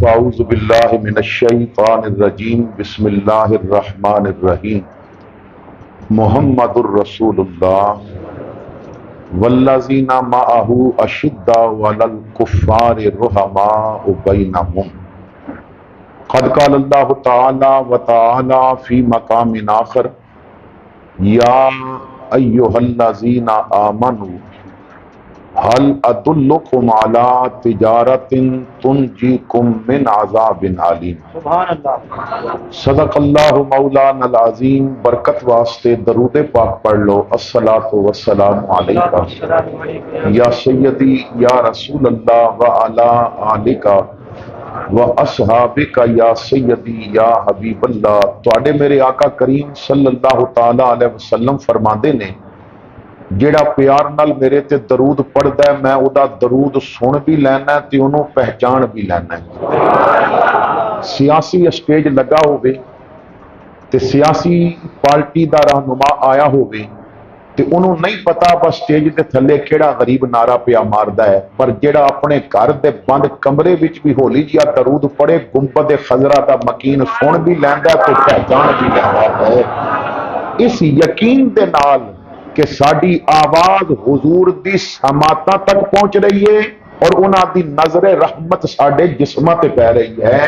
فاعوذ باللہ من الشیطان الرجیم بسم اللہ الرحمن الرحیم محمد الرسول اللہ والذین معہ اشداء علی الکفار رحماء بینہم قد قال اللہ تعالی وتعالی فی مقام آخر یا ایھا الذین آمنوا هل ادلکم علی تجارت تنجیکم من عذاب علیم۔ سبحان اللہ۔ صدق اللہ مولانا العظیم۔ برکت واسطے درود پاک پڑھ لو۔ الصلاۃ والسلام علیکہ یا سیدی یا رسول اللہ وعلی آلک و اصحابک یا سیدی یا حبیب اللہ۔ تواڈے میرے آقا کریم صلی اللہ تعالی علیہ وسلم فرماندے نے جیڑا پیار نال میرے تے درود پڑھدا ہے میں او دا درود سن بھی لینا تے انہوں پہچان بھی لینا ہے۔ سیاسی اسٹیج لگا ہوئے تے سیاسی پارٹی دا رہنما آیا ہوئے تے انہوں نہیں پتا بس اسٹیج دے تھلے کیڑا غریب نعرہ پیا ماردا ہے، پر جیڑا اپنے گھر دے بند کمرے وچ بھی ہولی جیا درود پڑھے گنبد خضرا دا مکین سن بھی لیندا ہے تے پہچان بھی لیندا ہے۔ اس یقین دے نال کہ ساڈی آواز حضور دی سماعتاں تک پہنچ رہی ہے اور انہاں دی نظر رحمت ساڈے جسماں تے پہ رہی ہے،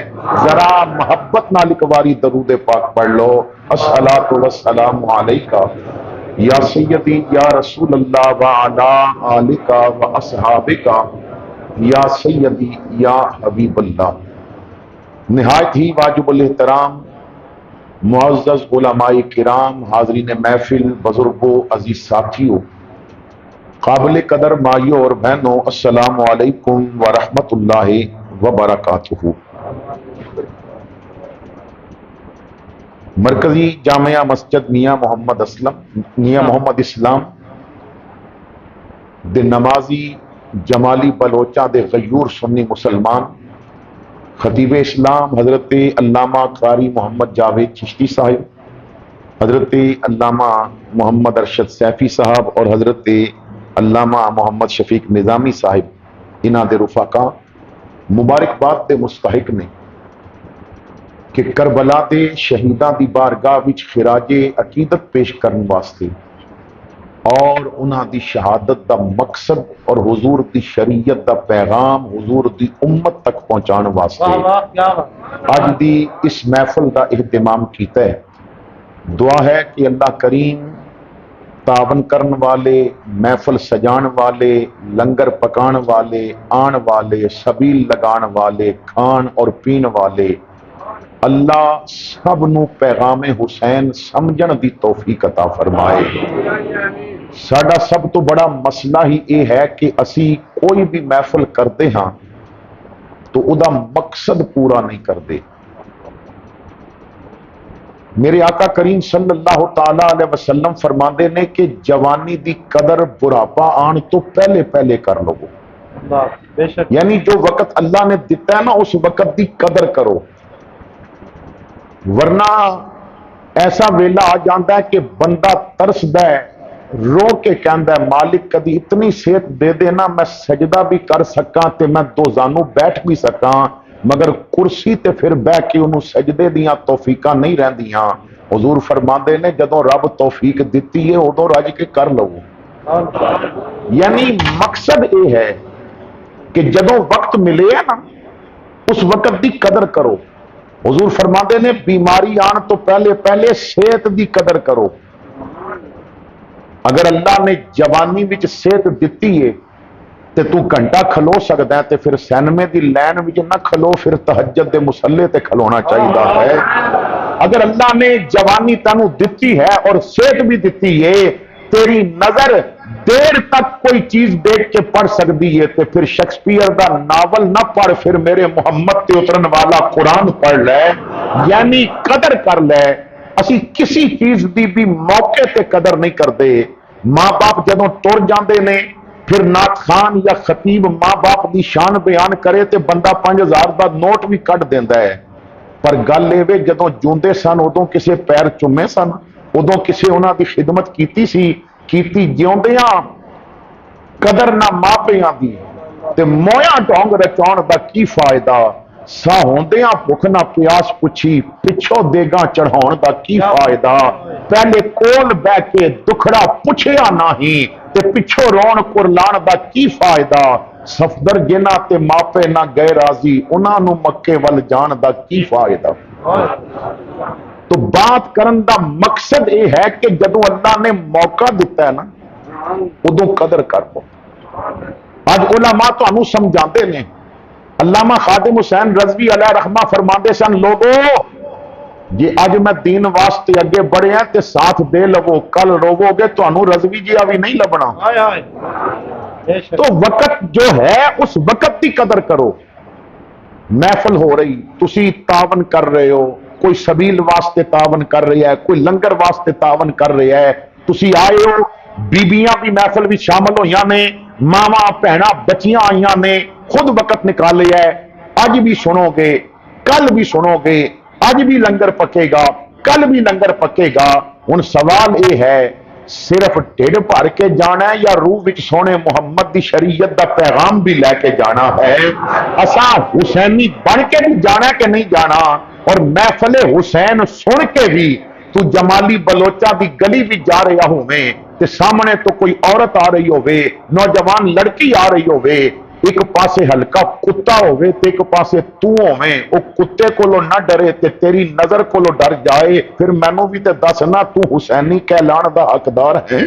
ذرا محبت نال ایک واری درود پاک پڑھ لو۔ الصلاۃ والسلام علیکہ یا سیدی یا رسول اللہ وعلی آلک و اصحابک یا سیدی یا حبیب اللہ۔ نہایت ہی واجب الاحترام معزز علماء کرام، حاضرین محفل، بزرگوں، عزیز ساتھیوں، قابل قدر مائیوں اور بہنوں، السلام علیکم ورحمۃ اللہ وبرکاتہ۔ مرکزی جامعہ مسجد میاں محمد اسلام دے نمازی جمالی بلوچاں دے غیور سنی مسلمان خطیب اسلام حضرت علامہ قاری محمد جاوید چشتی صاحب، حضرت علامہ محمد ارشد سیفی صاحب اور حضرت علامہ محمد شفیق نظامی صاحب، انہاں دے رفقا مبارکباد دے مستحق نے کہ کربلا دے شہیداں دی بارگاہ وچ خراج عقیدت پیش کرن واسطے اور انہاں دی شہادت دا مقصد اور حضور دی شریعت دا پیغام حضور دی امت تک پہنچان واسطے آج دی اس محفل دا اہتمام کیتا ہے۔ دعا ہے کہ اللہ کریم تعاون کرن والے، محفل سجان والے، لنگر پکان والے، آن والے، سبیل لگان والے، کھان اور پین والے، اللہ سب نو پیغام حسین سمجھن دی توفیق عطا فرمائے۔ ساڈا سب تو بڑا مسئلہ ہی یہ ہے کہ اسی کوئی بھی محفل کرتے ہاں تو او دا مقصد پورا نہیں کرتے۔ میرے آقا کریم صلی اللہ تعالی علیہ وسلم فرماندے نے کہ جوانی دی قدر بڑھاپا آن تو پہلے پہلے کر لو، یعنی جو وقت اللہ نے دیتا ہے نا اس وقت دی قدر کرو، ورنہ ایسا ویلا آ جاتا ہے کہ بندہ ترسدا ہے، رو کے کہندا ہے مالک کدی اتنی صحت دے دینا میں سجدہ بھی کر سکاں تے میں دو زانو بیٹھ بھی سکاں، مگر کرسی تے پھر بہ کے انہوں سجدے دیاں توفیقاں نہیں رہندیاں۔ حضور فرماندے نے جدوں رب توفیق دتی ہے ادوں رج کے کر لو۔ یعنی مقصد یہ ہے کہ جدوں وقت ملے ہے نا اس وقت دی قدر کرو۔ حضور فرماندے نے بیماری آن تو پہلے پہلے صحت دی قدر کرو۔ اگر اللہ نے جوانی وچ صحت دتی ہے تے تو گھنٹہ کھلو سکدا ہے تے پھر سینمے دی لین وچ نہ کھلو، پھر تہجد دے مصلے تے کھلونا چاہیدا ہے۔ اگر اللہ نے جوانی تینوں دتی ہے اور صحت بھی دتی ہے، تیری نظر دیر تک کوئی چیز دیکھ کے پڑھ سکتی ہے تے پھر شیکسپیئر دا ناول نہ پڑھ، پھر میرے محمد تے اترن والا قرآن پڑھ لے، یعنی قدر کر لے۔ اسی کسی چیز دی بھی موقع تے قدر نہیں کرتے۔ ماں باپ جدوں ٹر جاندے نے پھر نعت خان یا خطیب ماں باپ دی شان بیان کرے تے بندہ 5000 دا نوٹ بھی کٹ دیندا ہے، پر گل اے جدوں جوندے سن ادوں کسے پیر چومے سن، ادوں کسے انہاں دی خدمت کیتی سی، کیتی جیوندیاں، قدر نہ ماپیاں دی تے مویاں ڈونگ رچاؤن دا کی فائدہ۔ سا ہوندیاں بھوک نہ پیاس پچھی پچھو دیگاں چڑھاؤن دا کی فائدہ پہلے کول بہ کے دکھڑا پچھیا نہیں تے پچھو رون کرلان دا کی فائدہ صفدر جنہ تے ماپے نہ گئے راضی انہاں نو مکے ول جان دا کی فائدہ تو بات کرن دا مقصد یہ ہے کہ جدو اللہ نے موقع دیتا ہے نا ادو قدر کر پو آج علماء تو انو سمجھاتے ہیں علامہ خادم حسین رضوی علیہ رحمہ فرماندے سن لوگو جی آج میں دین واسطے اگے بڑھے ہیں تے ساتھ دے لو کل روگو گے تو انو رضوی جی ابھی نہیں لبنا تو وقت جو ہے اس وقت کی قدر کرو محفل ہو رہی تسی تعاون کر رہے ہو کوئی سبیل واسطے تعاون کر رہی ہے کوئی لنگر واسطے تعاون کر رہی ہے تسی آئے ہو بیبیاں بھی محفل بھی شامل ہوئیاں نے ماما پہنا بچیاں آئیاں نے خود وقت نکالے ہے آج بھی سنو گے کل بھی سنو گے آج بھی لنگر پکے گا کل بھی لنگر پکے گا ان سوال یہ ہے صرف ڈھڑ بھر کے جانا ہے یا روح وچ سونے محمد دی شریعت دا پیغام بھی لے کے جانا ہے اساں حسینی بن کے بھی جانا ہے کہ نہیں جانا اور محفل حسین سن کے بھی تو جمالی بلوچا دی گلی بھی جا رہا ہوئے تے سامنے تو کوئی عورت آ رہی ہوئے نوجوان لڑکی آ رہی ہوئے ایک پاسے ہلکا کتا ہوئے تے ایک پاسے تو ہوئے او کتے کو لو نہ ڈرے تے تیری نظر کو لو ڈر جائے پھر مینوں بھی تے دسنا تو حسینی کہلان دا حقدار ہے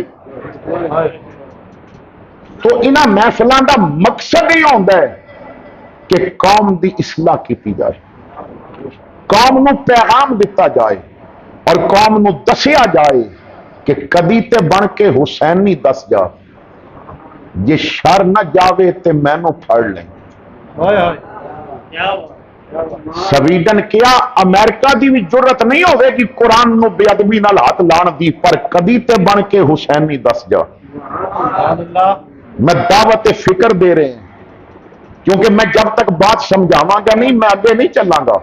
تو انہاں محفلاں دا مقصد ہی ہوندا ہے کہ قوم دی اصلاح کیتی جائے قوم نو پیغام دیتا جائے اور قوم نو دسیا جائے کہ کدی تے بن کے حسینی دس جا جے شر نہ جاوے تے مینوں پھڑ لیں سویڈن کیا امریکہ دی بھی جرت نہیں ہوئے کہ قرآن نو بے ادبی نال ہاتھ لان دی پر کدی تے بن کے حسینی دس جا میں دعوت فکر دے رہے ہیں کیونکہ میں جب تک بات سمجھاواں گا نہیں میں آگے نہیں چلاں گا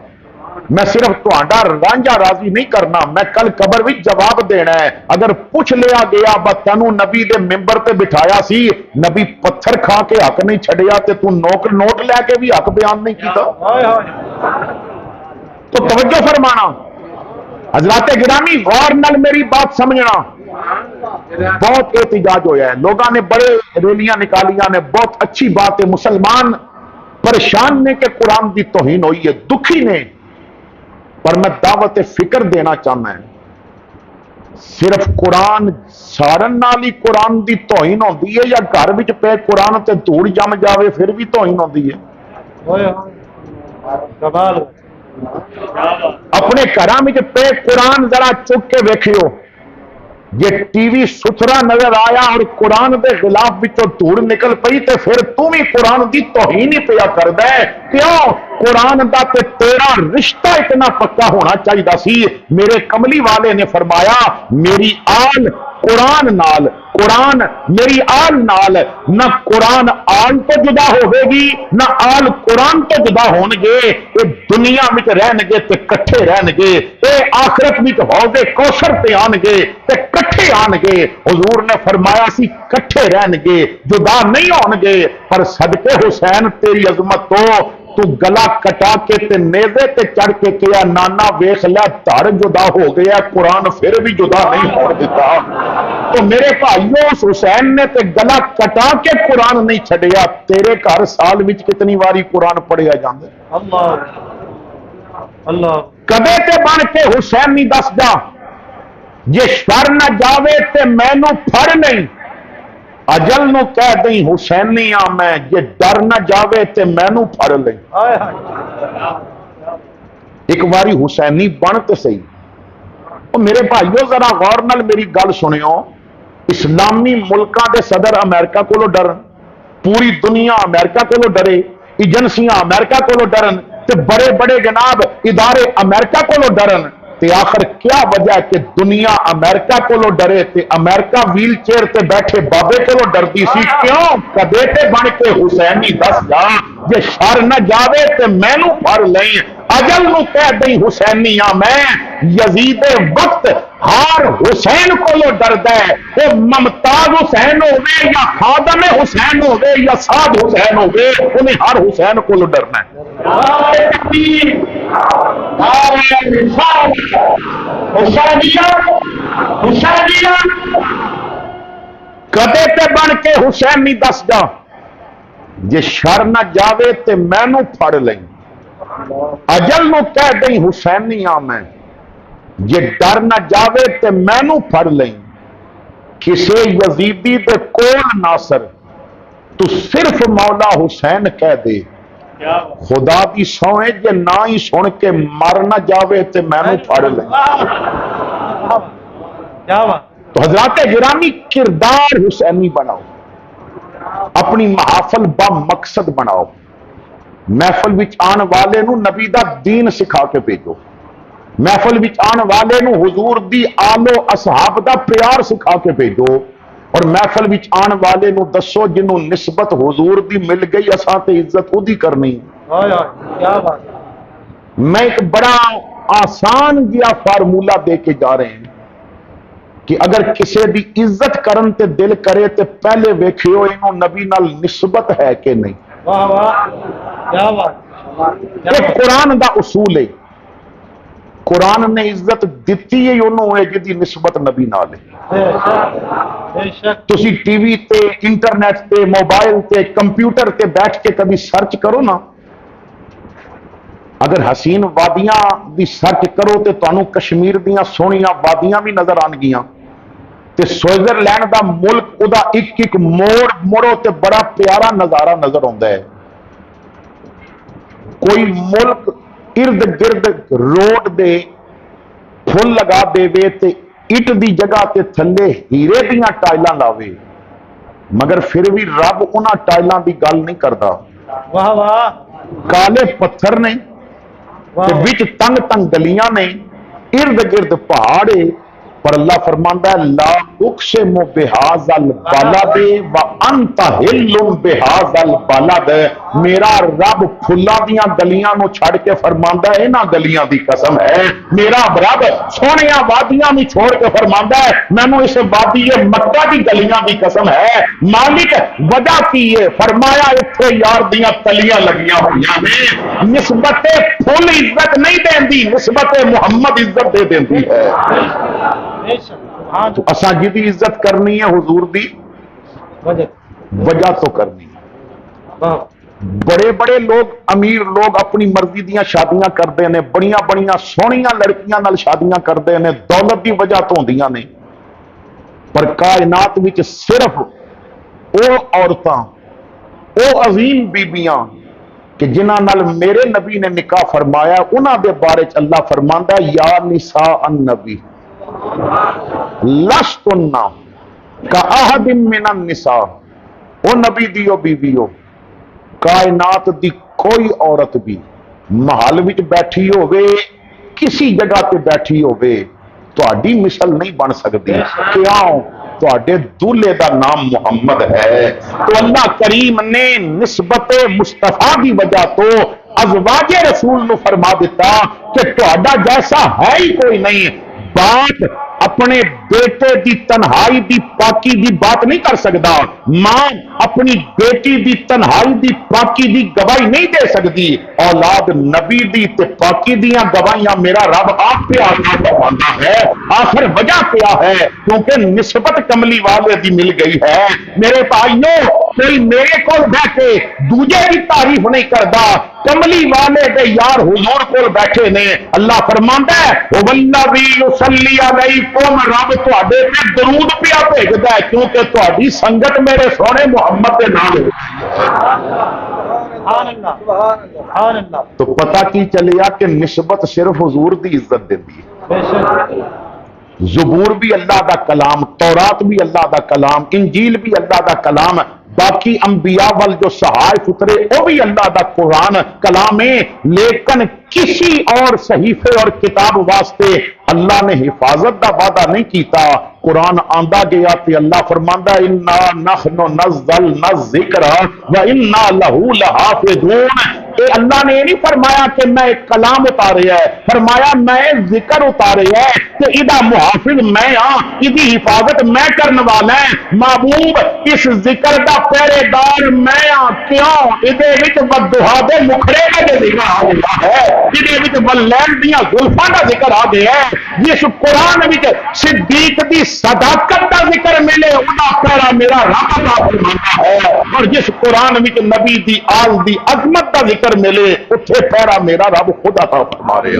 میں صرف تہاڈا رانجھا راضی نہیں کرنا میں کل قبر وچ جواب دینا ہے اگر پوچھ لیا گیا تینوں نبی دے ممبر تے بٹھایا سی نبی پتھر کھا کے حق نہیں چھڈیا تے تو نوٹ لے کے بھی حق بیان نہیں کیتا تو توجہ فرمانا حضرات گرامی غور نال میری بات سمجھنا بہت احتجاج ہویا ہے لوگاں نے بڑے ریلیاں نکالیاں نے بہت اچھی بات ہے مسلمان پریشان نے کہ قرآن دی توہین ہوئی ہے دکھی نے پر میں دعوت فکر دینا چاہنا ہے صرف قرآن سارن نالی قرآن دی توہین ہوندی ہے یا گھر وچ پے قرآن تے دھوڑ جم جاوے پھر بھی توہین ہوندی ہے اپنے گھراں وچ پے قرآن ذرا چک کے ویکھیو یہ ٹی وی ستھرا نظر آیا اور قرآن دے خلاف بچوں دھوڑ نکل پئی تے پھر تم ہی قرآن دی توہین ہی پیا کردا ہے کیوں قرآن دا تے تیرا رشتہ اتنا پکا ہونا چاہیے سی میرے کملی والے نے فرمایا میری آل قرآن نال قرآن میری آل نال نہ قرآن آل تو جدا ہوے گی نہ آل قرآن تو جدا ہون گے اے دنیا وچ رہن گے تے کٹھے رہن گے اے آخرت وچ ہوگے کوثر تے آن گے تے کٹھے آن گے حضور نے فرمایا سی کٹھے رہن گے جدا نہیں ہون گے پر صدقے حسین تیری عظمت تو گلا کٹا کے تے نیزے تے چڑھ کے کیا نانا ویخ لیا دھڑ جدا ہو گیا قرآن پھر بھی جدا نہیں ہو دیتا تو میرے بھائیوں اس حسین نے تے گلا کٹا کے قرآن نہیں چھڑیا تیرے گھر سال وچ کتنی واری قرآن پڑھیا جاندے اللہ کدے تے بن کے حسین نہیں دس جا جے شر نہ جاوے تے مینوں پھڑ نہیں اجل نو کہہ دیں حسینی ہاں میں یہ ڈر نہ جاوے تے مینوں پھڑ لیں ایک باری حسینی بن تے صحیح اور میرے بھائیو ذرا غور نال میری گل سنیو اسلامی ملکاں دے صدر امریکہ کو ڈرن پوری دنیا امریکہ کو ڈرے ایجنسیاں امریکہ کو ڈرن تے بڑے بڑے جناب ادارے امریکہ کو ڈرن تے آخر کیا وجہ ہے کہ دنیا امریکہ کو ڈرے تے امریکہ ویل چیئر تے بیٹھے بابے کو ڈردی سی کیوں کدے تے بن کے حسینی دس جا جے شر نہ جاوے تے مینوں پھڑ لیں اجل نو کہہ دیں حسینی ہاں میں یزید وقت ہر حسین کو لو ڈرد ہے، وہ ممتاز حسین ہوئے یا خادم حسین ہوئے یا سعد حسین ہوئے، انہیں ہر حسین کو لو ڈرنا ہے۔ کدے تے بن کے حسین نہیں دس جا، جے شر نہ جاوے تے مینوں پھڑ لیں، اجل نو کہہ دیں حسینی ہاں میں، جے ڈر نہ جاوے تے مینوں پھڑ لیں، کسے یزیدی دے کول ناصر تو صرف مولا حسین کہہ دے، خدا دی سوئے جے نہ ہی سن کے مر نہ جاوے تے مینوں پھڑ لیں۔ تو حضرات گرامی کردار حسینی بناؤ، اپنی محافل با مقصد بناؤ، محفل وچ آن والے نو نبی دا دین سکھا کے بھیجو، محفل وچ آن والے نو حضور دی آل و اصحاب دا پیار سکھا کے بھیجو، اور محفل وچ آن والے نو دسو جنوں نسبت حضور دی مل گئی اساں تے عزت اودی کرنی۔ میں ایک بڑا آسان جہا فارمولہ دے کے جا رہے ہیں کہ اگر کسی دی عزت کرن تے دل کرے تے پہلے ویکھیو انہوں نبی نال نسبت ہے کہ نہیں۔ یہ قرآن دا اصول ہے، قرآن نے عزت دیتی ہے انہوں ہے جدی نسبت نبی نال ہے۔ تسی ٹی وی تے انٹرنیٹ تے موبائل تے کمپیوٹر تے بیٹھ کے کبھی سرچ کرو نا، اگر حسین وادیاں دی سرچ کرو تے تانوں کشمیر دیاں سونیاں وادیاں بھی نظر آن گیاں، تے سوئٹزرلینڈ دا ملک او دا ایک ایک موڑ مڑو تے بڑا پیارا نظارہ نظر آندا ہے۔ کوئی ملک ارد گرد روڈ دے پھل لگا دے وے تے اٹ دی جگہ تے تھلے ہیرے دیاں ٹائلاں لاوے، مگر پھر بھی رب انہاں ٹائلاں دی گل نہیں کردا۔ کالے پتھر نے تے وچ تنگ تنگ گلیاں نے، ارد گرد پہاڑے، پر اللہ فرماندا ہے لا اقسم بہذا البلد وانت حل بہذا البلد، میرا رب پھلاں دیاں گلیاں نو چھڑ کے فرماندا ہے انہاں گلیاں دی قسم ہے، میرا رب سونیاں وادیاں نو چھوڑ کے فرماندا ہے مینوں اس وادی مکہ دی گلیاں دی قسم ہے۔ مالک وجہ کی ہے؟ فرمایا ایتھے یار دیاں تلیاں لگیاں ہوئیاں نے، نسبت پھل عزت نہیں دیندی، نسبت محمد عزت دے دیندی ہے۔ تو اساں جدی عزت کرنی ہے حضور دی وجہ تو کرنی ہے۔ بڑے بڑے لوگ امیر لوگ اپنی مرضی دیاں شادیاں کرتے ہیں، بڑیاں بڑیاں سونیاں لڑکیاں نال شادیاں کرتے ہیں، دولت دی وجہ تو ہوندیاں نے، پر کائنات وچ صرف او عورتاں، او عظیم بیبیاں کہ جنہاں نال میرے نبی نے نکاح فرمایا، انہاں دے بارے چ اللہ فرماندا ہے یا نساء النبی لستن کاحد من النساء، او نبی دیو بیویو، کائنات دی کوئی عورت بھی محل وچ بیٹھی ہوئے، کسی جگہ تے بیٹھی ہوئے، تہاڈی مثل نہیں بن سکتی، کیوں؟ تہاڈے دولے دا نام محمد ہے۔ تو اللہ کریم نے نسبت مصطفیٰ کی وجہ تو ازواج رسول نو فرما دیتا کہ تہاڈا جیسا ہے ہی کوئی نہیں۔ بات اپنے بیٹے دی تنہائی دی پاکی دی بات نہیں کر سکتا، ماں اپنی بیٹی دی تنہائی دی پاکی دی گواہی نہیں دے سکتی، اولاد نبی دی تے پاکی دیاں گواہیاں میرا رب آپ پہ آتا فرماتا ہے۔ آخر وجہ کیا ہے؟ کیونکہ نسبت کملی والے دی مل گئی ہے۔ میرے بھائیوں، کوئی میرے کو بیٹھے دوجے کی تعریف نہیں کرتا، کملی والے دے یار حضور کو بیٹھے نے، اللہ فرماندا ہے والذی یصلی علیکم، رب تواڈے تے درود پیا بھیجدا ہے کیونکہ تہاڈی سنگت میرے سونے محمد دے نال ہو۔ تو پتہ کی چلیا کہ نسبت صرف حضور دی عزت دیندی ہے۔ زبور بھی اللہ دا کلام، تورات بھی اللہ دا کلام، انجیل بھی اللہ دا کلام، باقی انبیاء وال جو صحائف اترے وہ بھی اللہ دا قرآن کلام ہے، لیکن کسی اور صحیفے اور کتاب واسطے اللہ نے حفاظت دا وعدہ نہیں کیتا، قرآن آندا گیا تے اللہ فرماندا انا نحن نزلنا الذکر و انا لہ لحافظون۔ اے اللہ نے یہ نہیں فرمایا کہ میں ایک کلام اتارے ہے، فرمایا میں ذکر اتارے ہے کہ ادا محافظ میں ہاں، ادی حفاظت میں کرنے والا ہے۔ محبوب اس ذکر دا پہرے دار میں ہاں، کیوں؟ ادے وچ ودھا دے مکھڑے دا ذکر آ گیا ہے، ادے وچ واللیل دیاں زلفاں دا ذکر آ گیا ہے، جس قرآن وچ صدیق دی صداقت دا ذکر ملے ادا پہرا میرا رب عطا فرماتا ہے، اور جس قرآن وچ نبی دی آل دی عظمت دا ذکر ملے اتھے پہرا میرا رب خود عطا فرما رہے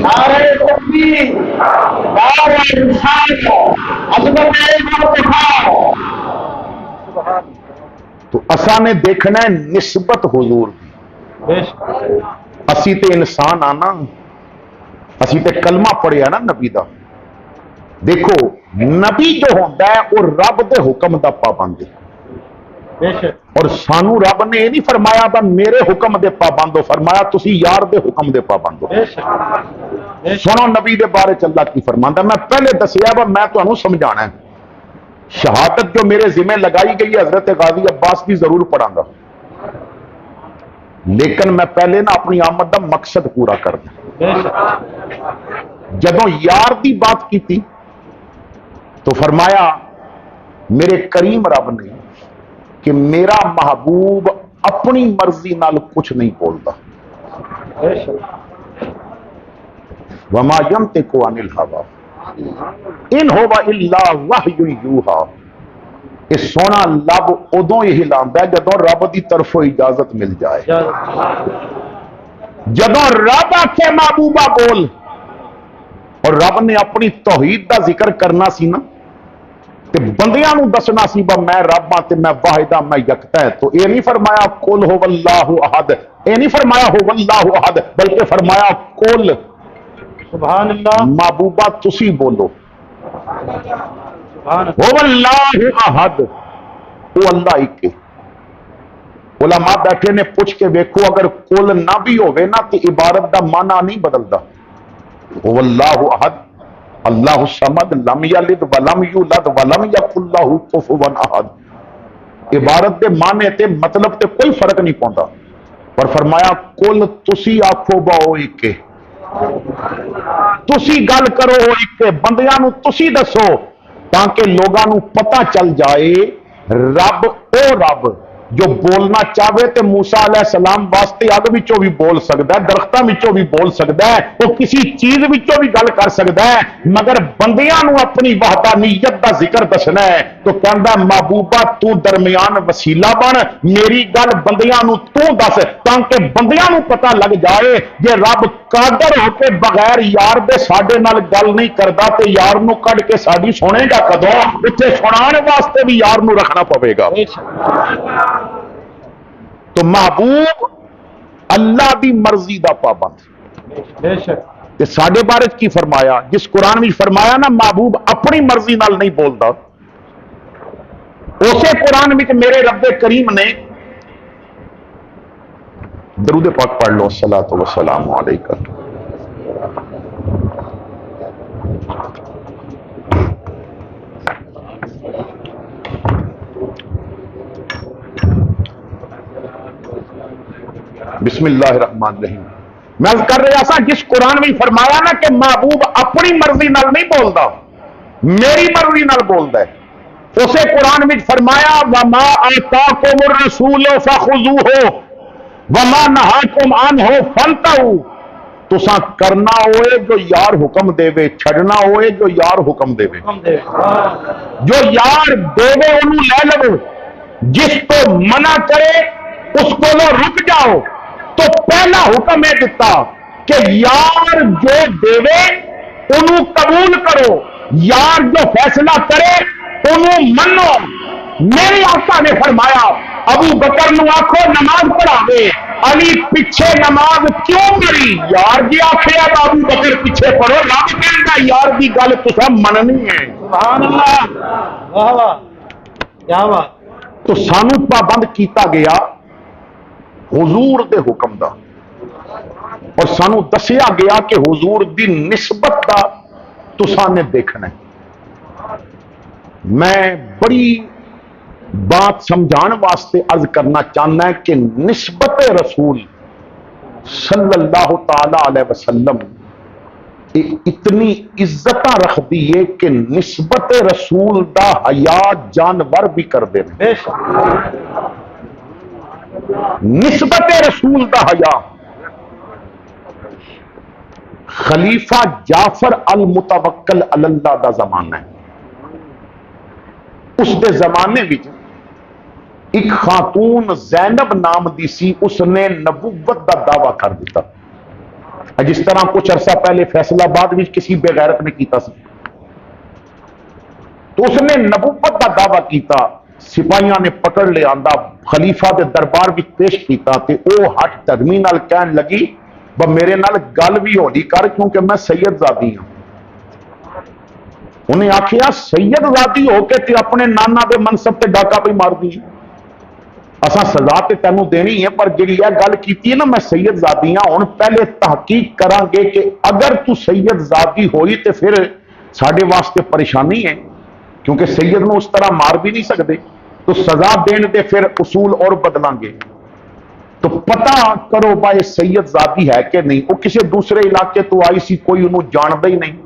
تو اسا نے دیکھنا ہے نسبت حضور دی، اسی تے انسان آنا، اسی تے کلمہ پڑھیا نا نبی دا، دیکھو نبی جو ہوتا ہے وہ رب دے حکم دا پابند ہے، اور سانو رب نے یہ نہیں فرمایا با میرے حکم دے پابند ہو، فرمایا تسی یار دے حکم دے پابند ہو۔ سنو نبی دے بارے چ اللہ کی فرماندا، میں پہلے دسیا با میں تانوں سمجھانا ہے، شہادت جو میرے ذمہ لگائی گئی ہے حضرت غازی عباس کی ضرور پڑھاں گا، لیکن میں پہلے نا اپنی آمد دا مقصد پورا کر دوں۔ جدوں یار دی بات کی تھی تو فرمایا میرے کریم رب نے کہ میرا محبوب اپنی مرضی نال کچھ نہیں بولتا، وما ينطق عن الهوى ان هو الا وحی یوحی۔ یہ سونا لب ادوں ہی ہلاندا ہے جدوں رب دی طرفوں اجازت مل جائے، جدوں رب آکھے محبوبہ بول، اور رب نے اپنی توحید دا ذکر کرنا سی نا تے بندیاں نو دسنا سی با میں رب ہاں تے میں واحد ہاں میں یکتا ہے، تو یہ نہیں فرمایا قل هو اللہ احد، یہ نہیں فرمایا هو اللہ احد، بلکہ فرمایا قل سبحان اللہ محبوبہ تسی بولو هو اللہ احد، وہ اللہ ایک ہے۔ علماء بیٹھے نے پوچھ کے دیکھو اگر قل نہ بھی ہوئے نا تو عبارت دا معنی نہیں بدلدا، هو اللہ احد اللہ الصمد لم یلد ولم یولد ولم یکن لہ کفوا احد، عبارت دے معنی تے مطلب تے کوئی فرق نہیں پوندا، پر فرمایا کل تسی آکھو با او ایک، تسی گل کرو او ایک، بندیاں نو تسی دسو تاکہ لوگاں نو پتہ چل جائے رب او رب جو بولنا چاہے تو موسیٰ علیہ السلام واسطے اگ وچوں بھی بول سکتا ہے، درختاں وچوں بھی بول سکتا ہے، وہ کسی چیز وچوں بھی گل کر سکتا ہے، مگر بندیاں نو اپنی وحدانیت دا ذکر دسنا ہے تو کہندا محبوبہ تو درمیان وسیلہ بن، میری گل بندیاں نو تو دس تاکہ بندیاں نو پتہ لگ جائے جے رب قادر ہو کے بغیر یار دے ساڈے نال گل نہیں کردا تے یار نو کڈ کے ساڈی سنے گا کدوں؟ اتنے سنان واسطے بھی یار نو رکھنا پوے گا۔ تو محبوب اللہ دی مرضی دا پابند، تے ساڈے بارے کی فرمایا جس قرآن میں فرمایا نا محبوب اپنی مرضی نال نہیں بولتا، اسی قرآن میں میرے رب کریم نے درود پاک پڑھ لو، الصلاۃ والسلام علیکم۔ بسم اللہ الرحمن الرحیم۔ میں کر رہا سا جس قرآن میں فرمایا نا کہ محبوب اپنی مرضی نال نہیں بولتا، میری مرضی نال بولتا ہے، اسے قرآن میں فرمایا وما آتاکم الرسول فخذوہ وما نہاکم عنہ فانتہوا، تساں کرنا ہوئے جو یار حکم دے وے، چھڑنا ہوئے جو یار حکم دے وے، جو یار دے وے انہوں لے لو، جس کو منع کرے اس کو لو رک جاؤ۔ تو پہلا حکم ہے دیتا کہ یار جو دے وے انہوں قبول کرو، یار جو فیصلہ کرے انہوں منو۔ میرے آقا نے فرمایا ابو بکر نو آکھو نماز پڑھاوے، علی پیچھے نماز کیوں کری؟ یار جی آخر ابو بکر پیچھے پڑھو، رب کہندا یار دی گل تساں مننی ہے۔ سبحان اللہ، واہ واہ کیا بات۔ تو سانو پابند کیتا گیا حضور دے حکم دا، اور سانو دسیا گیا کہ حضور دی نسبت دا تساں نے دیکھنا ہے۔ میں بڑی بات سمجھان واسطے عرض کرنا چاہنا ہے کہ نسبت رسول صلی اللہ تعالی علیہ وسلم اتنی عزت رکھ دیے کہ نسبت رسول دا حیا جانور بھی کر دے۔ بے شک نسبت رسول دا حیا خلیفہ جعفر المتوکل علی اللہ دا زمانہ ہے۔ اس دے زمانے وچ ایک خاتون زینب نام دی سی، اس نے نبوت دا دعویٰ کر دیتا، جس طرح کچھ عرصہ پہلے فیصل آباد میں کسی بے غیرت نے کیتا سی۔ تو اس نے نبوت دا دعویٰ کیتا، سپاہیاں نے پکڑ لے آندا، خلیفہ دے دربار بھی پیش کیتا تے او ہٹ تدمی نال کہن لگی با میرے نال گل بھی ہولی کر کیونکہ میں سید زادی ہوں۔ انہیں آکھیا سید زادی ہو کے تے اپنے نانا دے منصب تے ڈاکا بھی مار دی، اساں سزا تے تینوں دینی ہے، پر جڑی یہ گل کیتی ہے نا میں سید زادی ہاں، ہن پہلے تحقیق کران گے کہ اگر تو سید زادی ہوئی تے پھر ساڈے واسطے پریشانی ہے، کیونکہ سید نو اس طرح مار بھی نہیں سکتے، تو سزا دین دے پھر اصول اور بدلیں گے، تو پتہ کرو بھائی سید زادی ہے کہ نہیں۔ وہ کسی دوسرے علاقے تو آئی سی، کوئی انہوں جاندا ہی نہیں۔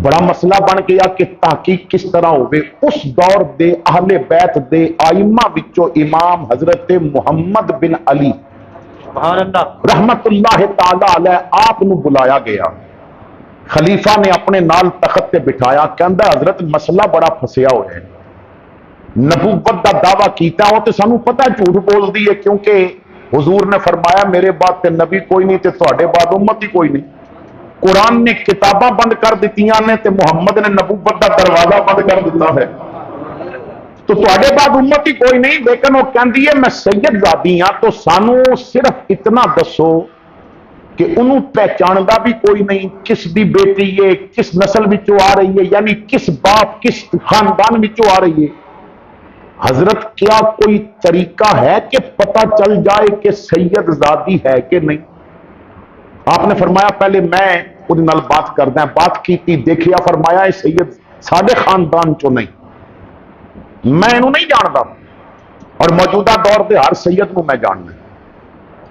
بڑا مسئلہ بن گیا کہ تحقیق کس طرح ہوئے۔ اس دور دے اہل بیت دے آئمہ وچوں امام حضرت محمد بن علی سبحان اللہ رحمت اللہ تعالی علیہ آپ نو بلایا گیا، خلیفہ نے اپنے نال تخت تے بٹھایا، کہندا حضرت مسئلہ بڑا پھسیا ہوا ہے، نبوت دا دعویٰ کیتا ہو تے سانو پتہ جھوٹ بول دی ہے، کیونکہ حضور نے فرمایا میرے بعد تے نبی کوئی نہیں تے تواڈے بعد امت ہی کوئی نہیں۔ قرآن نے کتاباں بند کر دیتیاں نے تے محمد نے نبوت دا دروازہ بند کر دیتا ہے، تو تواڈے بعد امت ہی کوئی نہیں۔ لیکن وہ کہندی ہے میں سید زادی ہاں، تو سانو صرف اتنا دسو کہ انہوں پہچاندا بھی کوئی نہیں، کس دی بیٹی ہے، کس نسل وچوں آ رہی ہے، یعنی کس باپ کس خاندان وچوں آ رہی ہے۔ حضرت کیا کوئی طریقہ ہے کہ پتہ چل جائے کہ سید زادی ہے کہ نہیں؟ آپ نے فرمایا پہلے میں اس نال بات کردا ہوں، بات کیتی، دیکھیا، فرمایا اے سید ساڈے خاندان چوں نہیں، میں انہوں نہیں جانتا، اور موجودہ دور دے ہر سید نو میں جاننا ہے،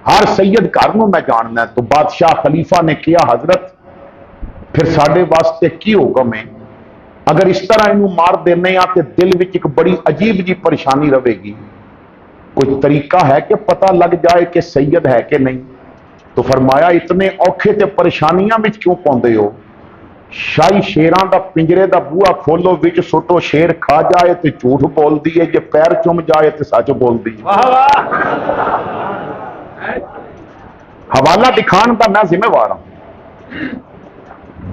ہر سید گھر نو میں جاننا ہے۔ تو بادشاہ خلیفہ نے کیا حضرت پھر ساڈے واسطے کی حکم ہے؟ اگر اس طرح انہوں مار دینے آتے دل وچ ایک بڑی عجیب جی پریشانی رہے گی، کوئی طریقہ ہے کہ پتہ لگ جائے کہ سید ہے کہ نہیں؟ تو فرمایا اتنے اوکھے تے پریشانیاں وچ کیوں پوندے ہو؟ شاہی شیراں دا پنجرے دا بوہا کھولو، وچ سٹو، شیر کھا جائے تے جھوٹ بول دیے، جے پیر چوم جائے تے سچ بول دیے۔ واہ واہ حوالہ دکھان دا میں ذمہ وار ہوں۔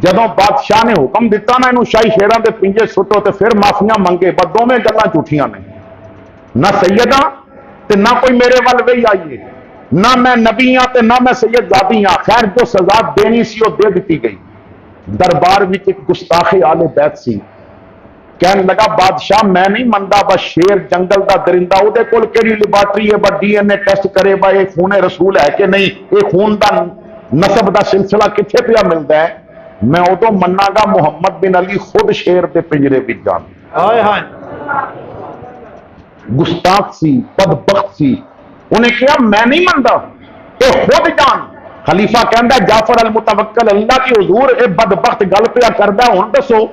جدوں بادشاہ نے حکم دیتا نا انہوں شاہی شیراں دے پنجے سٹو تے پھر معافیاں منگے، بس دوویں گلاں جھوٹیاں نے، نہ سیداں تے نہ کوئی میرے ول وہی آئیے، نہ میں نبی ہاں تے نہ میں سید زادی ہاں۔ خیر جو سزا دینی سی وہ دے دیتی گئی۔ دربار وچ ایک گستاخ آل بیت سی، کہنے لگا بادشاہ میں نہیں مندا، بس شیر جنگل دا درندہ او دے کول کیڑی لیبارٹری ہے، بس ڈی این اے ٹیسٹ کرے با یہ خون رسول ہے کہ نہیں، یہ خون دا نسب دا سلسلہ کتھے پیا ملدا ہے، میں ادو منا گا محمد بن علی خود شیر دے پنجرے وچ جان۔ ہائے ہائے گستاخ سی، بدبخت سی، انہیں کہا میں نہیں مندا، اے خود جان۔ خلیفہ کہندا جعفر المتوکل اللہ کی حضور اے بدبخت گل پیا کردا ہن دسو۔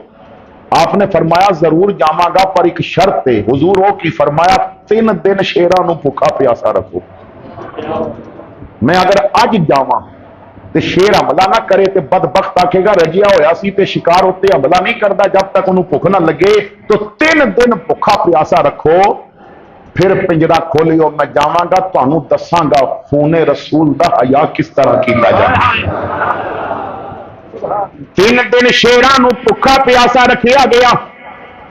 آپ نے فرمایا ضرور جاواں گا پر ایک شرط ہے۔ حضور ہو کی فرمایا 3 دن شیراں نو بھوکا پیاسا رکھو، میں اگر اج جاواں تے شیر حملہ نہ کرے تے بدبخت آکھے گا رجیا ہویا سی تے شکار ہوتے حملہ نہیں کردا جب تک انہوں بھوک نہ لگے، تو 3 دن بھوکا پیاسا رکھو، پھر پنجرا کھولیو، میں جاواں گا تانوں دساں گا خون رسول دا حیا کس طرح کیتا جائے۔ 3 دن شیراں نو بھوکا پیاسا رکھیا گیا،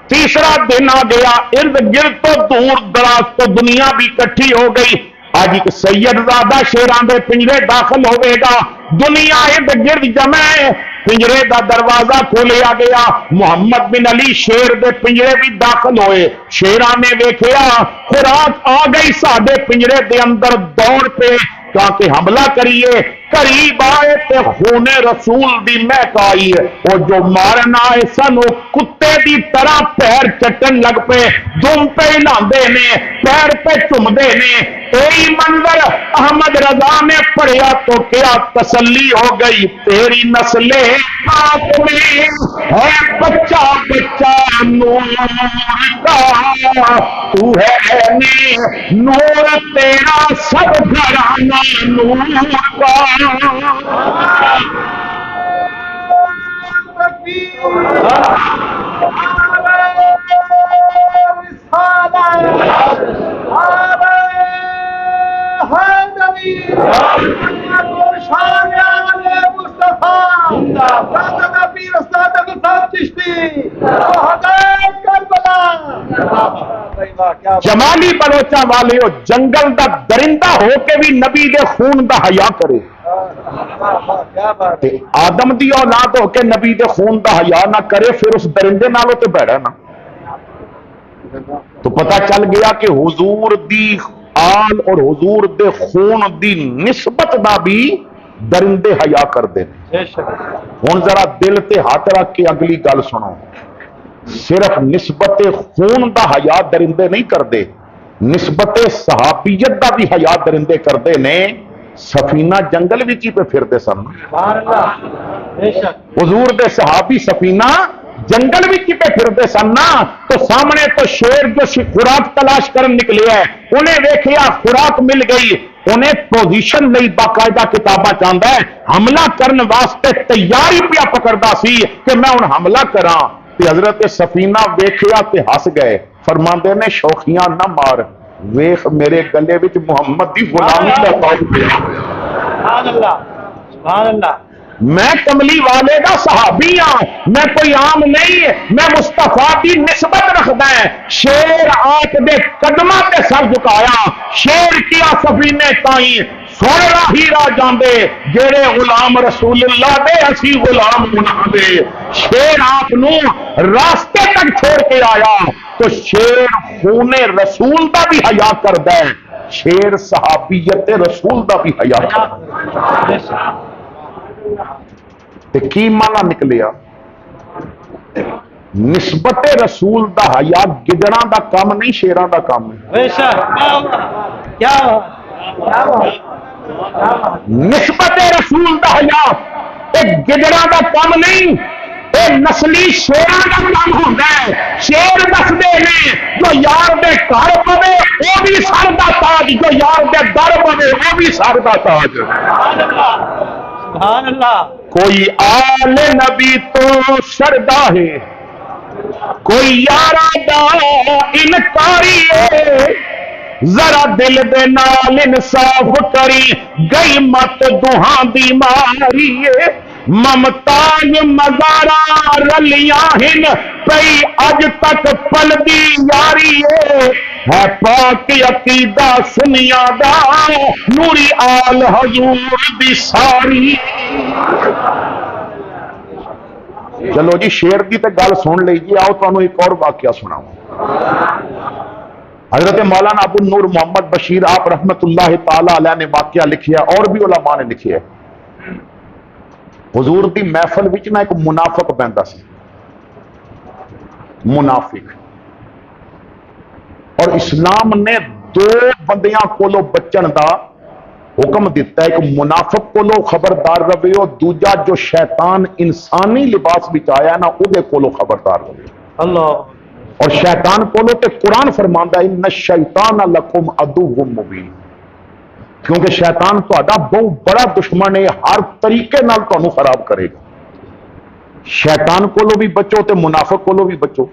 تیسرا دن آ گیا، ارد گرد تو دور دراز تو دنیا بھی اکٹھی ہو گئی۔ آج ایک سید زادہ شیران دے پنجرے داخل ہوئے گا، دنیا ارد گرد جمع ہے، پنجرے دا دروازہ کھولیا گیا، محمد بن علی شیر دے پنجرے بھی داخل ہوئے۔ شیران نے ویکھیا خوراک آ گئی ساڈے پنجرے دے اندر، دوڑ پہ تاکہ حملہ کریے، قریب آئے تے خون رسول دی مہک آئی ہے، وہ جو مارنا ہے سن وہ کتے دی طرح پیر چٹن لگ پے، دم پہ ہلاندے نے، پیر پہ چمدے نے۔ یہی منظر احمد رضا نے پڑھیا تو کیا تسلی ہو گئی، تیری نسل پاک میں ہے بچہ بچہ نور کا، تو ہے نور تیرا سب گھرانہ نور کا۔ جمالی بلوچاں والے ہو، جنگل دا درندہ ہو کے بھی نبی دے خون دا حیا کرے، تے آدم دی اولاد ہو کے نبی دے خون دا حیا نہ کرے، پھر اس درندے نالوں تے بیٹھا نا۔ تو پتہ چل گیا کہ حضور دی آل اور حضور دے خون دی نسبت دا بھی درندے حیا کر دے۔ ہن ذرا دل تے ہاتھ رکھ کے اگلی گل سنو، صرف نسبت خون دا حیا درندے نہیں کردے، نسبت صحابیت دا بھی حیا درندے کردے نے۔ سفینہ جنگل وچ ہی پہ پھردے سن، حضور دے صحابی سفینہ جنگل وچ ہی پہ پھردے سن نا، تو سامنے تو شیر جو خوراک تلاش کرن نکلے ہے، انہیں ویکھیا خوراک مل گئی، انہیں پوزیشن لئی باقاعدہ کتاباں چاہتا ہے، حملہ کرن واسطے تیاری پیا پکڑدا سی کہ میں ہن حملہ کراں۔ تے حضرت سفینہ ویکھیا تے ہس گئے، فرماندے نے شوخیاں نہ مار، ویخ میرے گلے وچ محمد دی غلامی دا تاج پیا۔ سبحان اللہ سبحان اللہ۔ میں کملی والے دا صحابی ہاں، میں کوئی عام نہیں، میں مصطفیٰ دی نسبت رکھدا ہے۔ شیر آٹ دے قدماں تے سر جھکایا، شیر کیا سفینے تائیں سن راہی راہ جاندے، جڑے غلام رسول اللہ دے اسی غلام انہاں دے۔ شیر آپ نو راستے تک چھوڑ کے آیا، تو شیر خون رسول دا بھی حیا کردا ہے، شیر صحابیت رسول دا بھی حیا کردا ہے۔ تے کی مانا نکلیا؟ نسبت رسول دا حیا گدڑاں دا کام نہیں، شیراں دا کام ہے۔ نسبت رسول دا حیا گدڑاں دا کام نہیں، اے نسلی شیراں دا کام ہوندا ہے۔ شیر دسدے نے جو یار دے گھر پوے وہ بھی سر دا تاج، جو یار دے در پوے وہ بھی سر دا تاج۔ سبحان اللہ۔ کوئی آل نبی تو سردا ہے، کوئی یارا دا انکاری ہے، ذرا دل دے نال انصاف کری، گئی مت دوہاں دی ماری ہے، ممتاز مزارا رلیاں ہن پئی اج تک پل دی یاری ہے پاک عقیدہ سنیا دا نوری آل حضور دی ساری۔ چلو جی شیر کی تے گل سن لیجیے، آؤ تمہیں ایک اور واقعہ سناؤں۔ حضرت مولانا ابو نور محمد بشیر آپ رحمت اللہ تعالی علیہ نے واقعہ لکھیا، اور بھی علماء نے لکھیا۔ حضور دی محفل وچ نا ایک منافق بہندا سی، منافق، اور اسلام نے دو بندیاں کولو بچن دا حکم دیتا ہے، ایک منافق کولو خبردار رہے ہو، دوجا جو شیطان انسانی لباس وچ آیا نا او دے کولو خبردار رہے اللہ۔ اور شیطان کولو تے قرآن فرماندا ہے ان الشیطان لکم عدو مبین، کیونکہ شیطان تہاڈا بہت بڑا دشمن ہے، ہر طریقے نال تانوں خراب کرے گا۔ شیطان کولو بھی بچو تے منافق کولو بھی بچو۔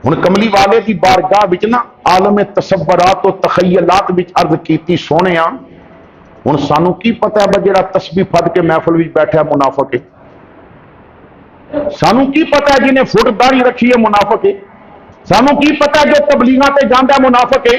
ہن کملی والے دی بارگاہ وچ نا عالم تصورات و تخیلات وچ عرض کیتی سونےاں، ہن سانوں کی پتہ ہے جڑا تسبیح پھڑ کے محفل وچ بیٹھا منافق ہے؟ سانوں کی پتہ ہے جنہیں فٹ داڑھی رکھی ہے منافق ہے؟ سانوں کی پتہ ہے جو تبلیغاں تے جاندا ہے منافق ہے؟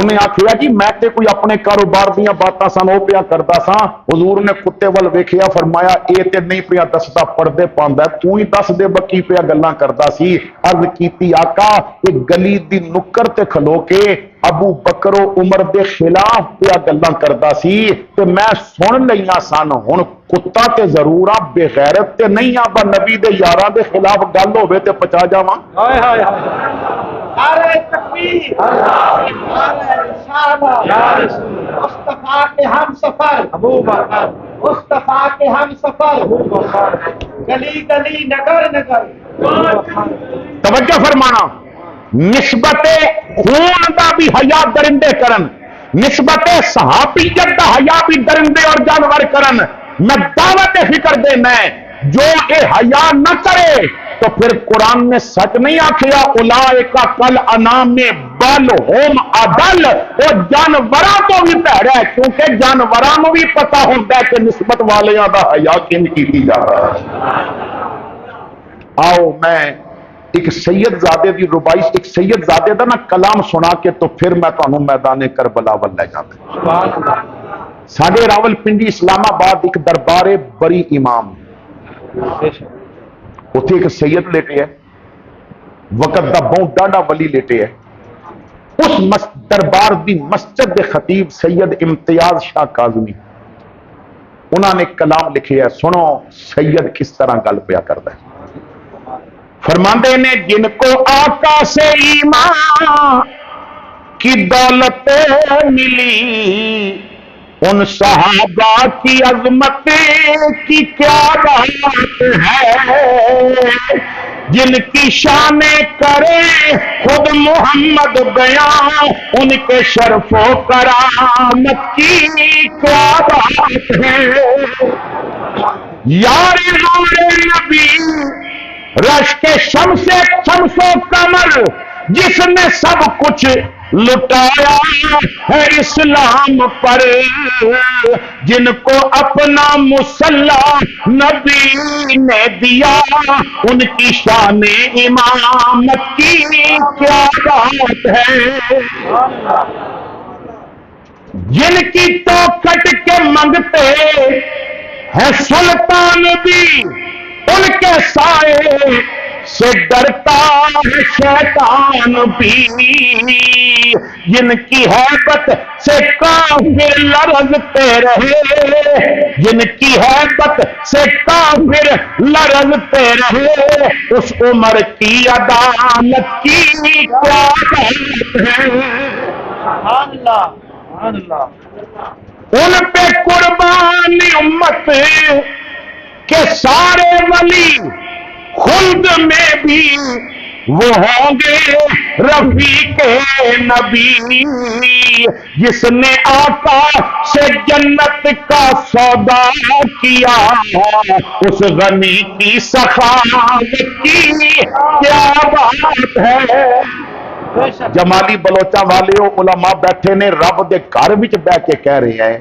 انہیں آخیا جی میں تے کوئی اپنے کاروبار دیا باتاں سن وہ پیا کرتا سا. حضور نے کتے ول ویکھیا فرمایا اے تے نہیں پیا دسدا پردے پاندا تو ہی دس دے بکی پیا گلاں کردا سی. عرض کیتی آقا ایک گلی دی نکر تے کھلو کے ابو بکر و عمر دے خلاف پیا گلاں کردا سی تے میں سن لئیاں سن. ہن کتا تے ضرور آ بے غیرت تے نہیں آ با نبی دے یاراں دے خلاف گل ہوے تے پچا جاواں. ہائے ہائے ہائے نعرہ تکبیر، نعرہ رسالہ، یا رسول اللہ مصطفیٰ کے ہم سفر، ابو بکر مصطفیٰ کے ہم سفر، ابو بکر گلی گلی نگر نگر. توجہ فرمانا. نسبت خون دا بھی حیا درندے کرن، نسبت صحابیت دا حیا بھی درندے اور جانور کرن. میں دعوت فکر دینا ہے جو اے حیا نہ کرے تو پھر قرآن نے سچ نہیں آکھیا اولئک کل انام بل ہم اضل. وہ جانوراں تو بھی بھڑا ہے کیونکہ جانوراں نوں بھی پتہ ہوندا ہے کہ نسبت والیاں دا حیا کن کیتی جا رہا ہے. آؤ میں ایک سید زادے دی ربائی ایک سید زادے دا نا کلام سنا کے تو پھر میں تانوں میدان کربلا ول لے جاندے. سبحان اللہ ساڈے راول پنڈی اسلام آباد ایک دربار بری امام بے شک اتنے ایک سید لیٹے ہے وقت دا بہت ڈاڈا ولی لیٹے ہے. اس دربار دی مسجد دے خطیب سید امتیاز شاہ کاظمی انہوں نے کلام لکھے ہے. سنو سید کس طرح گل پیا کرتا ہے. فرماندے نے جن کو آقا سے ایمان کی دولت ملی ان صحابہ کی عظمت کی کیا بات ہے. جن کی شان کرے خود محمد بیان ان کے شرف و کرامت کی کیا بات ہے. یار نور نبی رش کے شمس و قمر جس نے سب کچھ لٹایا ہے اسلام پر. جن کو اپنا مسلح نبی نے دیا ان کی شان امامت کی کیا بات ہے. جن کی تو کٹ کے منگتے ہیں سلطان بھی ان کے سائے سے ڈرتا ہے شیطان بھی. جن کی حیبت سے کافر لرزتے رہے جن کی حیبت سے کافر لرزتے رہے اس عمر کی عدالت کی کیا بات ہے. سبحان اللہ سبحان اللہ. ان پہ قربان امت کہ سارے ولی خلد میں بھی وہ ہوں گے رفیق نبی. جس نے آقا سے جنت کا سودا کیا اس غنی کی سخاوت کی کیا بات ہے. جمالی بلوچا والے علماء بیٹھے نے رب دے گھر وچ بیٹھ کے کہہ رہے ہیں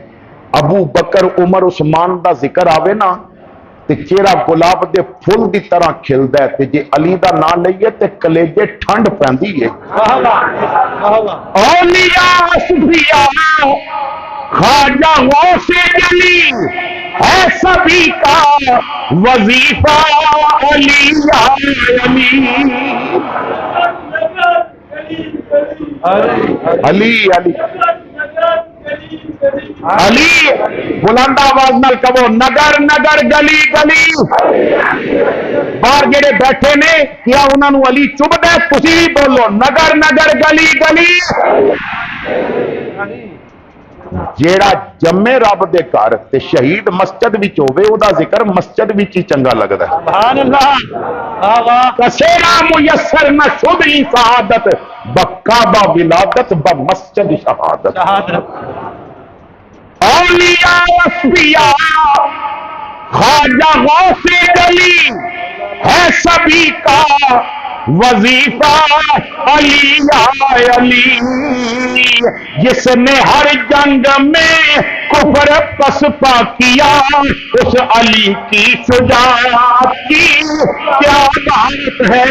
ابو بکر عمر عثمان دا ذکر آوے نا تے چہرہ گلاب دے پھول دی طرح کھلدا ہے تے جے علی دا نام لئیے تے کلیجے ٹھنڈ پیندی ہے. اولیاء اصفیاء خواجہ غوث علی ہے سبھی کا وظیفہ علی یا علی علی علی بلند آواز نال کہو نگر نگر گلی گلی. باہر جڑے بیٹھے نے کیا انہوں نے علی چبھدا ہے تسی بھی بولو نگر نگر گلی گلی. جیڑا جمے رب دے گھر تے شہید مسجد وچ ہوے او دا ذکر مسجد وچ ہی چنگا لگدا ہے. سبحان اللہ. کسیرا میسر نہ شدی سعادت بکعبہ ولادت بمسجد شہادت. اولیاء اصفیاء خواجہ غوث علی ہے سبھی کا وظیفہ علی یا علی. جس نے ہر جنگ میں کفر پسپا کیا اس علی کی شجاعت کی کیا بات ہے.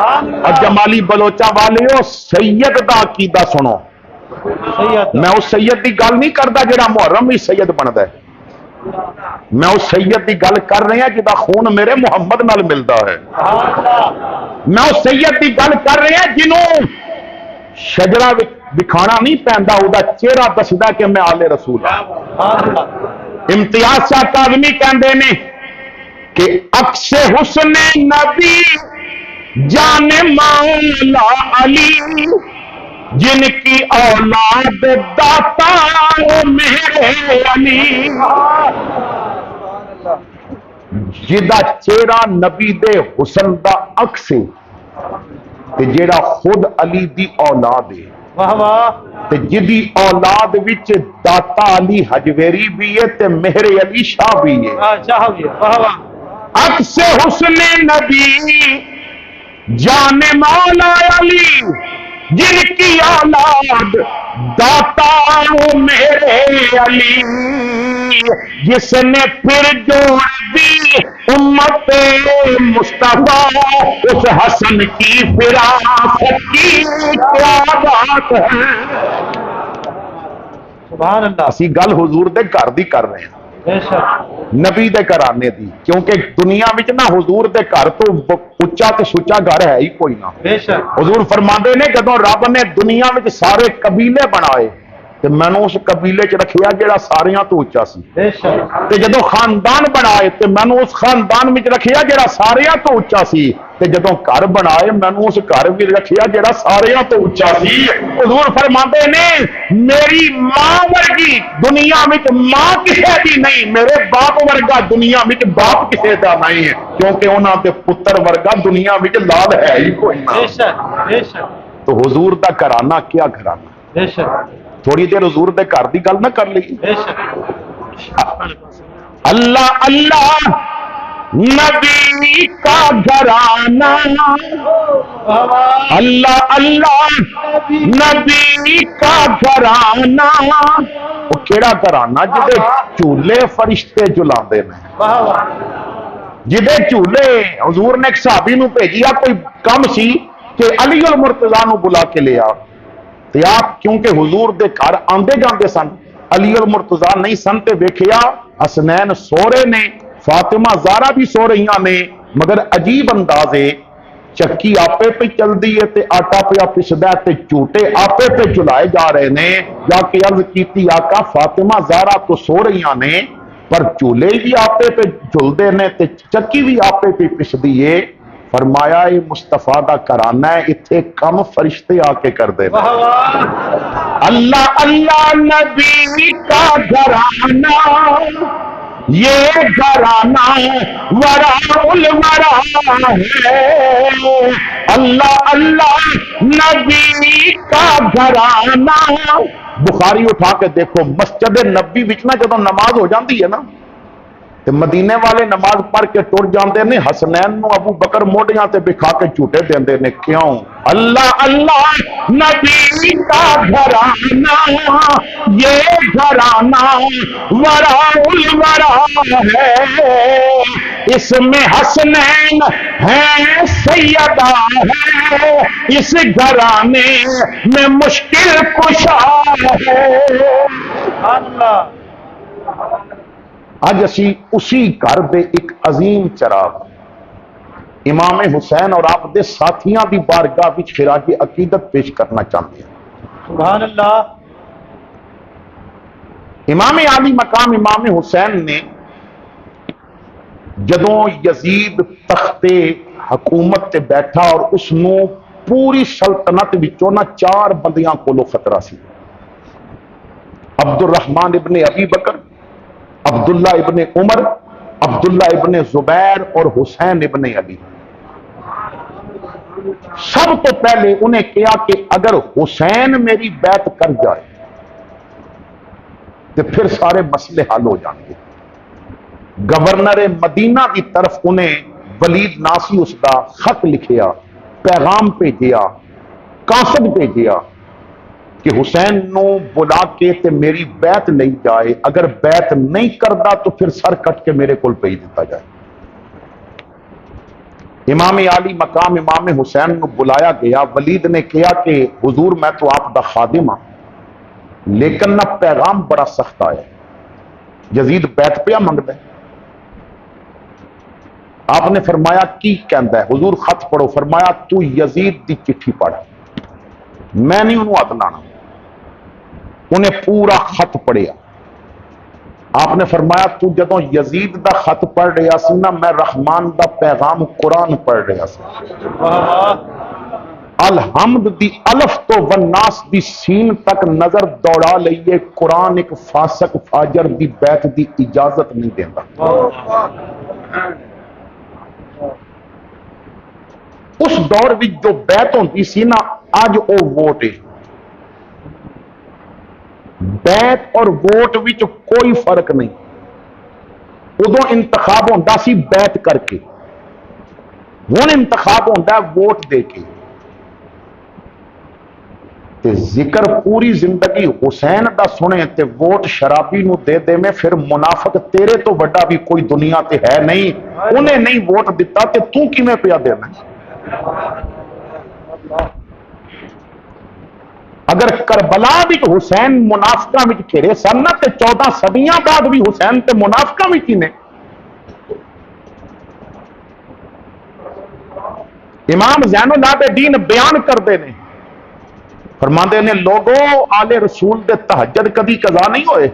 اور جمالی بلوچا والیو سید دا عقیدہ سنو. سید میں اس سید کی گل نہیں کرتا جڑا محرم بھی سید بنتا ہے، میں اس سید کی گل کر رہا جہاں خون میرے محمد نال ملتا ہے، میں اس سید کی گل کر رہا جنہوں شجرا دکھانا نہیں پہنتا، وہ چہرہ دستا کہ میں آلے رسول ہوں۔ امتیاز شاہ کاظمی کہندے نے کہ عکس حسن نبی جان مولا علی، جن کی اولاد داتا میرے علی، جدا چہرہ نبی دے حسن دا عکس ہے تے جیڑا خود علی دی اولاد ہے، واہ واہ، تے جدی اولاد وچ داتا علی حجویری بھی ہے تے مہر علی شاہ بھی ہے۔ شاہ بھی ہے، واہ واہ، عکس حسن نبی جان مولا علی، جن کی اولاد داتا میرے علی، جس نے پھر جوڑ دی امت مصطفیٰ، اس حسن کی فراست کی کیا بات ہے۔ سبحان اللہ، اسی گل حضور دے گھر دی کر رہے ہیں، بے شک، نبی دے گھرانے دی، کیونکہ دنیا وچ نہ حضور دے گھر تو اچا تے سچا گھر ہے ہی کوئی نہ۔ بے شک، حضور فرماندے نے جدوں رب نے دنیا وچ سارے قبیلے بنائے تے مینوں اس قبیلے چ رکھیا جڑا ساریاں تو اچا سی، بے شک، تے جدوں خاندان بنائے تے مینوں اس خاندان وچ رکھیا جڑا ساریاں تو اچا سی، تے جدوں گھر بنائے مینوں اس گھر وچ رکھیا جڑا ساریاں تو اچا سی۔ حضور فرماندے نے میری ماں ورگی دنیا وچ ماں کسے دی نہیں، میرے باپ ورگا دنیا وچ باپ کسے دا نہیں ہے، کیونکہ انہاں دے پتر ورگا دنیا وچ لال ہے ہی کوئی نہ۔ بے شک، بے شک، تو حضور دا گھرانہ کیا گھرانہ، بے شک، تھوڑی دیر حضور دے گھر دی گل نہ کر لئی۔ بے شک، اللہ اللہ نبی کا گھرانہ، واہ واہ، اللہ اللہ نبی کا گھرانہ، وہ کیڑا گھرانہ جدے چولے فرشتے جلاندے نے، واہ واہ، جدے چولے حضور نے ایک صحابی نو بھیجیا، کوئی کم سی کہ علی المرتضیٰ نو بلا کے لیا، تے آپ کیونکہ حضور دے گھر آندے جاندے سن، علی المرتضیٰ نہیں سن تے ویکھیا حسنین سو رہے نے، فاطمہ زہرا بھی سو رہیاں نے، مگر عجیب اندازے چکی آپے پہ چل دی ہے تے آٹا پیا پسدا ہے تے جھوٹے آپے پہ چلائے جا رہے نے۔ جا کے عرض کیتی آقا فاطمہ زہرا تو سو رہیاں نے پر چولے بھی آپے پہ جھلدے نے تے چکی بھی آپے پہ پسدی ہے۔ فرمایا یہ مصطفیٰ دا کرانہ ہے، اتھے کم فرشتے آ کے کر دے۔ واہ واہ، اللہ اللہ نبی کا گھرانہ، یہ گھرانہ ورا الورا ہے، اللہ اللہ نبی کا گھرانہ۔ بخاری اٹھا کے دیکھو، مسجد نبی وچ نہ جدوں نماز ہو جاندی ہے نا تے مدینے والے نماز پڑھ کے ٹر جاندے نے، حسنین نو ابو بکر موڈیاں تے بکھا کے جھوٹے دیندے نے، کیوں؟ اللہ اللہ نبی کا گھرانہ، یہ گھرانہ ورا الورا ہے، اس میں حسنین ہے سیدہ ہے، اس گھرانے میں مشکل کشا ہے۔ سبحان اللہ، اج اسی اسی گھر دے ایک عظیم چراغ امام حسین اور آپ دے ساتھیاں دی بارگاہ وچ خراج عقیدت پیش کرنا چاہتے ہیں۔ سبحان اللہ، امام عالی مقام امام حسین نے جدوں یزید تخت حکومت تے بیٹھا اور اس نو پوری سلطنت وچوں نہ 4 بندیاں کولو خطرہ سی، عبد الرحمن ابن ابی بکر، عبداللہ ابن عمر، عبداللہ ابن زبیر اور حسین ابن علی۔ سب تو پہلے انہیں کہا کہ اگر حسین میری بیعت کر جائے تو پھر سارے مسئلے حل ہو جائیں گے۔ گورنر مدینہ کی طرف انہیں ولید ناسی اس کا خط لکھیا، پیغام بھیجیا، قاصد بھیجیا کہ حسین نو بلا کے تے میری بیعت لئی جائے، اگر بیعت نہیں کردا تو پھر سر کٹ کے میرے کول بھیج دیتا جائے۔ امام عالی مقام امام حسین نو بلایا گیا، ولید نے کہا کہ حضور میں تو آپ دا خادم ہاں، لیکن نہ پیغام بڑا سخت آیا. یزید بیت پہ منگتا ہے. آپ نے فرمایا کی کہندا ہے؟ حضور خط پڑھو. فرمایا تو یزید دی چٹھی پڑھ، میں نہیں انہوں ہاتھ لانا. انہیں پورا خط پڑھیا. آپ نے فرمایا تو جدوں یزید دا خط پڑھ رہا سی نا، میں رحمان دا پیغام قرآن پڑھ رہا سی. الحمد دی الف تو والناس دی سین تک نظر دوڑا لئیے، قرآن ایک فاسق فاجر دی بیت دی اجازت نہیں دیتا. اس دور بھی جو بیت ہوتی سی نا، آج او ووٹ ہے. بیت اور ووٹ وچ کوئی فرق نہیں. ادو انتخاب ہوتا سی بیت کر کے، ہن انتخاب ہوتا ہے ووٹ دے کے. تے ذکر پوری زندگی حسین دا سنے تے ووٹ شرابی نو دے دے میں، پھر منافق تیرے تو بڑا بھی کوئی دنیا تے ہے نہیں. انہیں نہیں ووٹ دیتا تے تو کیویں پیا دینا؟ اگر کربلا بھی حسین منافقاں وچ گھرے سن تے 14 صدیاں بعد بھی حسین تے منافقاں وچ ہی نے. امام زین العابدین بیان کرتے ہیں، فرماندے نے لوگوں آل رسول دے تہجد کبھی قضا نہیں ہوئے.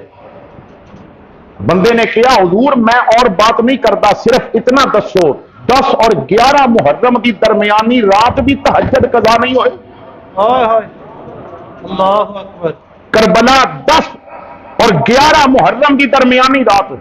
بندے نے کہا حضور میں اور بات نہیں کرتا، صرف اتنا دسو 10 اور 11 محرم دی درمیانی رات بھی تہجد قضا نہیں ہوئے؟ اللہ اکبر. کربلا 10 اور 11 محرم دی درمیانی رات،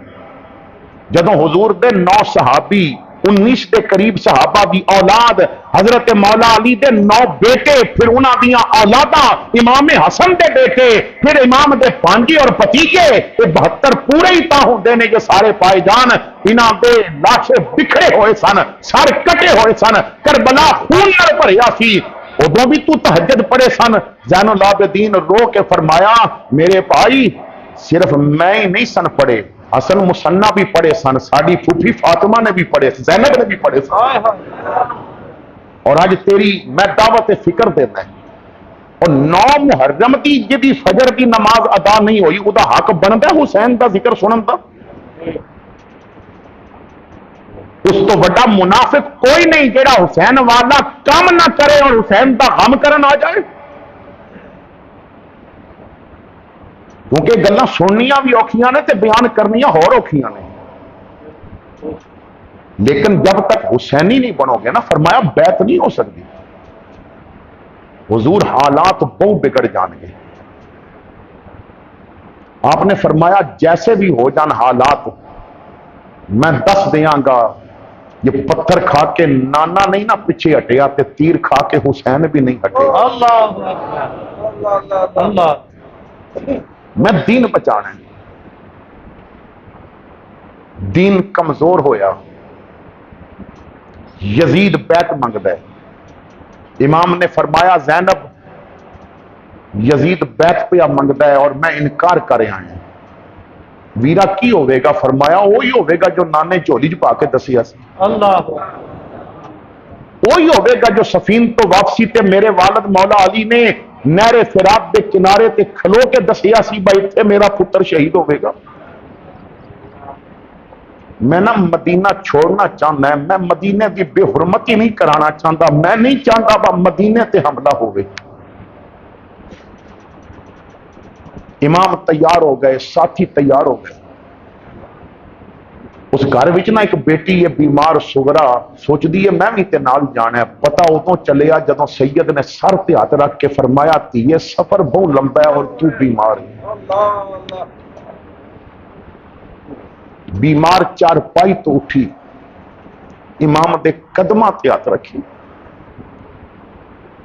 جدوں حضور دے 9 صحابی 19 دے قریب صحابہ دی اولاد، حضرت مولا علی دے 9 بیٹے، پھر انہاں دیاں اولاداں، امام حسن دے بیٹے، پھر امام دے پانجے اور بھتیجے، یہ 72 پورے ہی تا ہوندے نے جو سارے پائے جان. انہاں دے لاشیں بکھرے ہوئے سن، سر کٹے ہوئے سن، کربلا خون نال بھریا سی. ادو بھی تو تہجد پڑھے سن. زین العابدین رو کے فرمایا میرے بھائی صرف میں ہی نہیں سن پڑھے، حسن مسنہ بھی پڑھے سن، ساڈی پھوپھی فاطمہ نے بھی پڑھے، زینب نے بھی پڑھے سن. اور آج تیری میں دعوت فکر دیتا ہے. اور 9 محرم دی جدی فجر دی نماز ادا نہیں ہوئی، وہ دا حق بنتا ہے حسین دا ذکر سنن دا؟ اس تو بڑا منافق کوئی نہیں جیڑا حسین والا کام نہ کرے اور حسین دا غم کرن آ جائے. کیونکہ گلاں سننیاں بھی اوکھیاں نے تے بیان کرنیاں ہور اوکھیاں نے. لیکن جب تک حسینی نہیں بنو گے نا، فرمایا بیعت نہیں ہو سکتی. حضور حالات بہت بگڑ جان گے. آپ نے فرمایا جیسے بھی ہو جان حالات، میں دس دیاں گا. یہ پتھر کھا کے نانا نہیں نا پیچھے ہٹیا، تے تیر کھا کے حسین بھی نہیں ہٹے. اللہ اکبر. اللہ. میں دین بچانا ہے. دین کمزور ہویا، یزید بیعت منگدا ہے. امام نے فرمایا زینب یزید بیعت پہ منگدا ہے اور میں انکار کر رہا ہوں. ویرا کی ہوئے گا؟ فرمایا وہی ہوئے گا جو نانے چولی چ پا کے دسیا سی. اللہ. وہی ہوئے گا جو سفین تو واپسی تے میرے والد مولا علی نے نہر فرات دے کنارے تے کھلو کے دسیا سی بھائی اتنے میرا پتر شہید ہوئے گا. میں نہ مدینہ چھوڑنا چاہتا ہے، میں مدینے کی بے حرمتی نہیں کرانا چاہتا. میں نہیں چاہتا با مدینے تے حملہ ہوئے. امام تیار ہو گئے، ساتھی تیار ہو گئے. اس گھر وچ نہ ایک بیٹی ہے بیمار سغرا، سوچ دی ہے میں بھی تے نال جانا ہے. پتہ ادوں چلیا جدوں سید نے سر تے ہاتھ رکھ کے فرمایا تیے سفر بہت لمبا ہے اور تو بیمار ہے. بیمار چارپائی تو اٹھی، امام دے قدماں تے ہاتھ رکھی.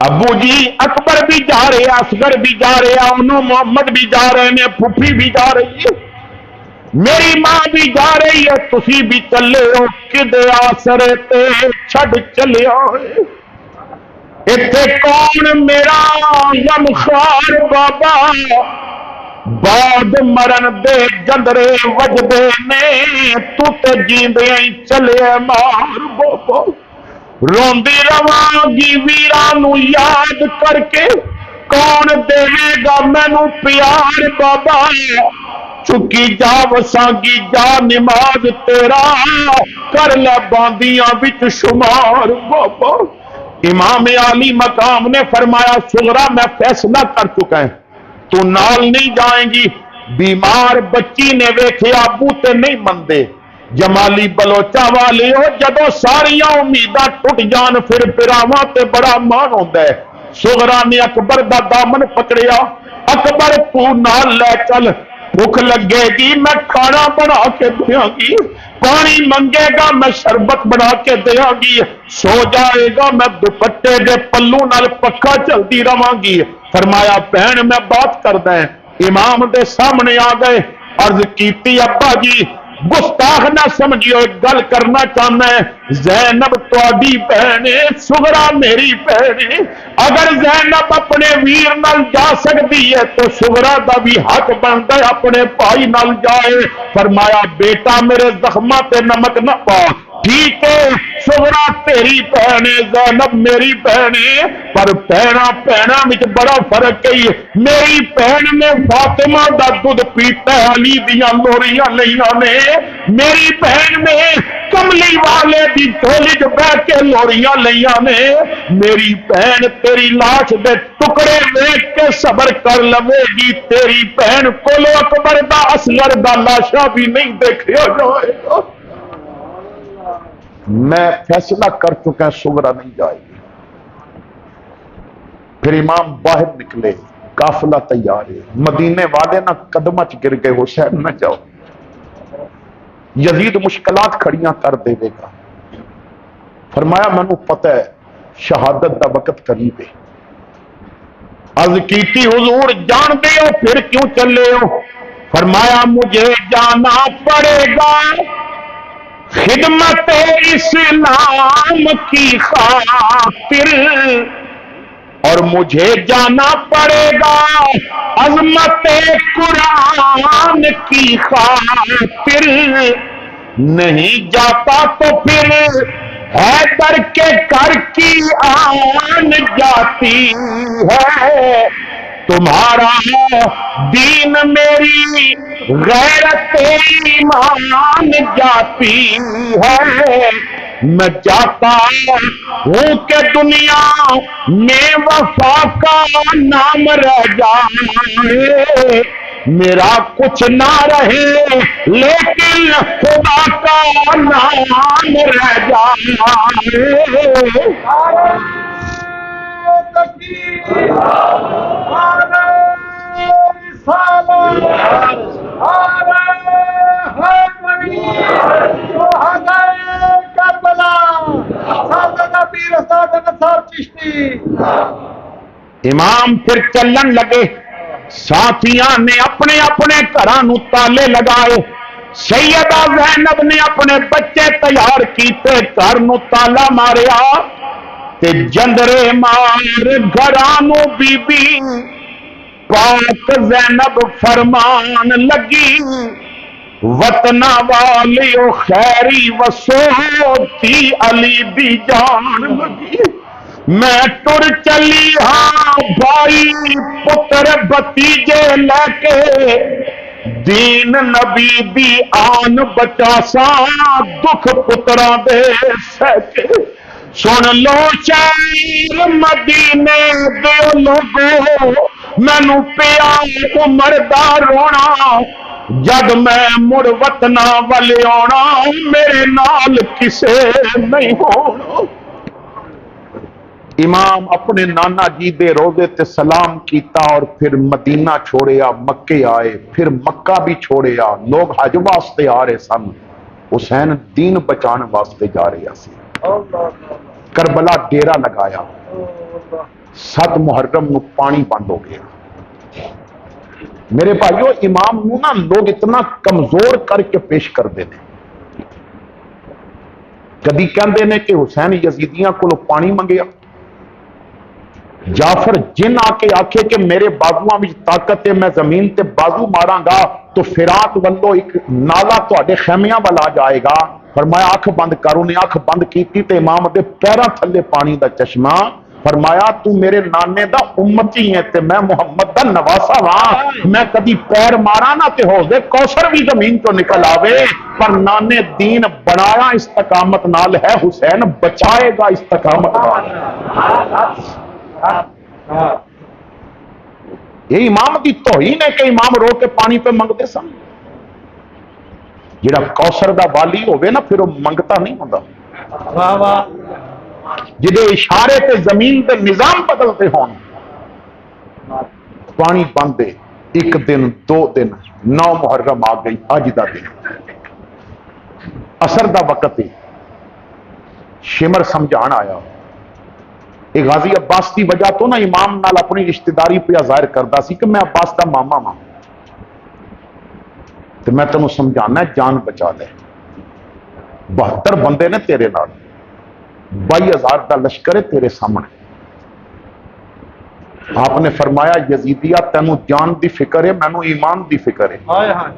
ابو جی اکبر بھی جا رہے، اصغر بھی جا رہے، انہوں محمد بھی جا رہے ہیں، پھوپھی بھی جا رہی ہے، میری ماں بھی جا رہی ہے، تسی بھی چلے ہو کدے آسرے تے چھڈ چلے ہوئے. اتھے کون میرا غمخوار بابا، بعد مرن دے جندرے وجدے نے، تو تے جیندے ہی چلے مار بابا. روندی رواں گی ویرانو یاد کر کے، کون دے گا مینو پیار بابا چکی جا وسانگی جا نماز تیرا کر لے باندیاں وچ شمار بابا امام عالی مقام نے فرمایا سغرا میں فیصلہ کر چکا ہے تو نال نہیں جائیں گی بیمار بچی نے ویکھیا ابو تے نہیں مندے جمالی بلوچا والے ہو جدو ساریاں امیداں ٹوٹ جان پھر پراواں تے بڑا مان ہوندا ہے سغرا نے اکبر دا دامن پکڑیا اکبر تو نال لے چل بھوک لگے گی میں کھانا بنا کے دیاں گی پانی منگے گا میں شربت بنا کے دیاں گی سو جائے گا میں دوپٹے دے پلو نال پکا چلتی رواں گی فرمایا بہن میں بات کردا ہے امام دے سامنے آ گئے عرض کیتی ابا جی گستاخ نہ سمجھیو ایک گل کرنا چاہنا ہے زینب تواڈی بہن ہے سغرا میری بہن ہے اگر زینب اپنے ویر نال جا سکتی ہے تو سغرا دا بھی حق بنتا ہے اپنے بھائی نال جائے فرمایا بیٹا میرے زخماں تے نمک نہ پا ٹھیک ہے سغرا تیری بہن ہے زینب میری بہن ہے پر بہنا بہنا وچ بڑا فرق ہے میری بہن نے فاطمہ دا دودھ پیتا ہے علی دیاں لوریاں لیاں نے میری بہن نے کملی والے دی جھولی وچ بیٹھ کے لوریاں لیاں نے میری بہن تیری لاش دے ٹکڑے ویکھ کے صبر کر لوے گی تیری بہن کولو اکبر دا اصغر دا لاشا بھی نہیں دیکھیا جائے گا میں فیصلہ کر چکا سغرا نہیں جائے گی پھر امام باہر نکلے قافلہ تیار ہے مدینے والے نہ قدمہ چ گر گئے حسین نہ جاؤ یزید مشکلات کھڑیاں کر دے گا فرمایا مینوں پتہ ہے شہادت دا وقت قریب ہے عرض کیتی حضور جان دے ہو پھر کیوں چلے ہو فرمایا مجھے جانا پڑے گا خدمت اسلام کی خاطر اور مجھے جانا پڑے گا عظمت قرآن کی خاطر نہیں جاتا تو پھر حیدر کے گھر کی آن جاتی ہے تمہارا دین میری غیرت ایمان جاتی ہے میں چاہتا ہوں کہ دنیا میں وفا کا نام رہ جائے میرا کچھ نہ رہے لیکن خدا کا نام رہ جائے امام پھر چلن لگے ساتھیاں نے اپنے اپنے گھراں تالے لگائے سیدہ زینب نے اپنے بچے تیار کیتے گھر نو تالا ماریا تے جندرے مار گھراں بی بی پاک زینب فرمان لگی وطن والیو خیری وسوتی علی دی جان لگی میں ٹر چلی ہاں بھائی پتر بتیجے لے کے دین نبی دی آن بچاسا دکھ پتراں دے سکے سن لو شیر مدینے دے لوگو مینو پیا عمر دا رونا جد میں مڑ وطنا والے آنا میرے نال کسے نہیں ہونا امام اپنے نانا جی دے روزے تے سلام کیتا اور پھر مدینہ چھوڑیا مکے آئے پھر مکہ بھی چھوڑیا لوگ حج واسطے آ رہے سن حسین دین بچان واسطے جا رہے سی کربلا ڈیرا لگایا 7 محرم نو پانی بند ہو گیا میرے بھائیو امام نو نا لوگ اتنا کمزور کر کے پیش کر دیتے کدی کہندے نے کہ حسین یزیدیاں کو پانی منگیا جعفر جن آ کے آکھے کہ میرے بازواں وچ طاقت ہے میں زمین تے بازو ماراں گا تو فرات ولو ایک نالا تواڈے خیمیاں ول آ جائے گا فرمایا اکھ بند کر انہیں اکھ بند کیتی تے امام دے پیراں تھلے پانی دا چشمہ فرمایا تو میرے نانے دا امتی ہے تے میں محمد دا نواسا ہاں، میں کدی پیر مارا نہ تے حوض کوثر بھی زمین تو نکل آوے، پر نانے دین بنایا استقامت نال ہے، حسین بچائے گا استقامت نال۔ یہ امام دی توہین ہے کہ امام رو کے پانی پہ منگتے سن۔ جڑا کوثر دا والی ہوئے نا پھر وہ منگتا نہیں ہوندا، واہ واہ، جدے اشارے تے زمین تے نظام بدلتے ہون۔ پانی بندے ایک دن 2 دن 9 محرم آ گئی، اج دا دن اثر دا وقت ہے، شمر سمجھان آیا ایک غازی عباس کی وجہ تو نا امام نال اپنی رشتہ داری پہ ظاہر کرتا سی کہ میں عباس دا ماما ہاں، تو میں تینوں سمجھانا ہے جان بچا لے، 72 بندے نے تیرے نال، 22,000 کا لشکر ہے تیرے سامنے۔ آپ نے فرمایا یزیدیا تینوں جان دی فکر ہے، مینوں ایمان دی فکر ہے، ہائے ہائے،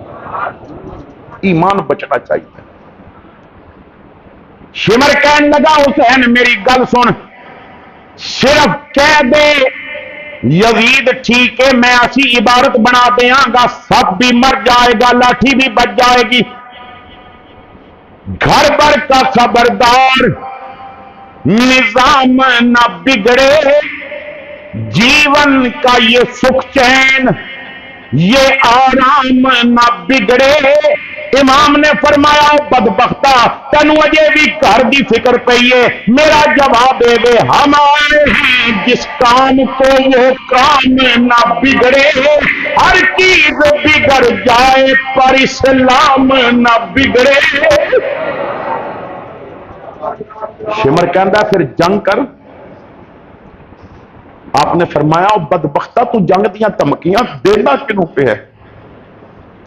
ایمان بچنا چاہیے۔ شمر کہنے لگا حسین میری گل سن، صرف کہہ دے یزید ٹھیک ہے میں ایسی عبارت بنا دیاں گا، سب بھی مر جائے گا، لاٹھی بھی بچ جائے گی، گھر بھر کا خبردار، نظام نہ بگڑے، جیون کا یہ سکھ چین، یہ آرام نہ بگڑے۔ امام نے فرمایا بدبختہ تینوں اجے بھی گھر دی فکر پئی ہے، میرا جواب دے دے ہم آئے ہیں جس کام کو وہ کام نہ بگڑے، ہر چیز بگڑ جائے پر اسلام نہ بگڑے۔ شمر کہندا پھر جنگ کر۔ آپ نے فرمایا بدبختہ تو جنگ دیاں دھمکیاں دینا کینوں پہ ہے؟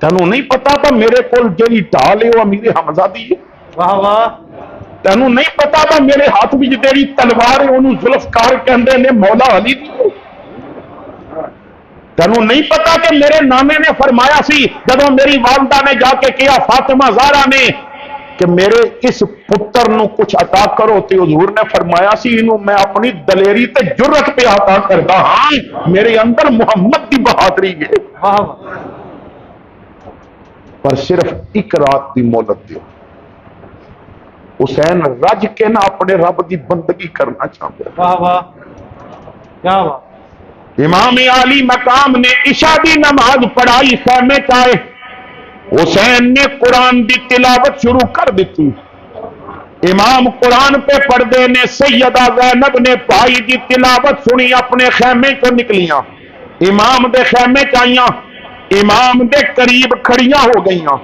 تینوں نہیں پتا تھا میرے کول جیڑی ڈھال ہے وہ امیر حمزہ دی ہے؟ واہ واہ، تینوں نہیں پتا تھا میرے ہاتھ وچ جیڑی تلوار ہے انہوں ذوالفقار کہندے نے مولا علی دی ہے؟ تینوں نہیں پتا کہ میرے نانے نے فرمایا سی جدوں میری والدہ نے جا کے کیا فاطمہ زہرا نے کہ میرے اس پتر نو کچھ عطا کرو، تے حضور نے فرمایا سی انہوں میں اپنی دلیری تے جرت پہ عطا کردا ہاں، میرے اندر محمد دی بہادری ہے، واہ واہ، پر صرف ایک رات دی مہلت دیو۔ حسین رج کے نہ اپنے رب دی بندگی کرنا چاہتے ہیں۔ واہ واہ، کیا بات، امام عالی مقام نے عشاء دی نماز پڑھائی، خیمے چائے، حسین نے قرآن دی تلاوت شروع کر دیتی، امام قرآن پہ پڑھدے نے، سیدہ زینب نے پائی دی تلاوت سنی، اپنے خیمے کو نکلیاں، امام دے خیمے چائیاں، امام دے قریب کھڑیاں ہو گئیاں،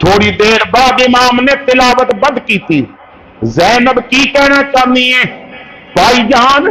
تھوڑی دیر بعد امام نے تلاوت بند کی تھی۔ زینب کی کہنا چاہنی ہے بھائی جان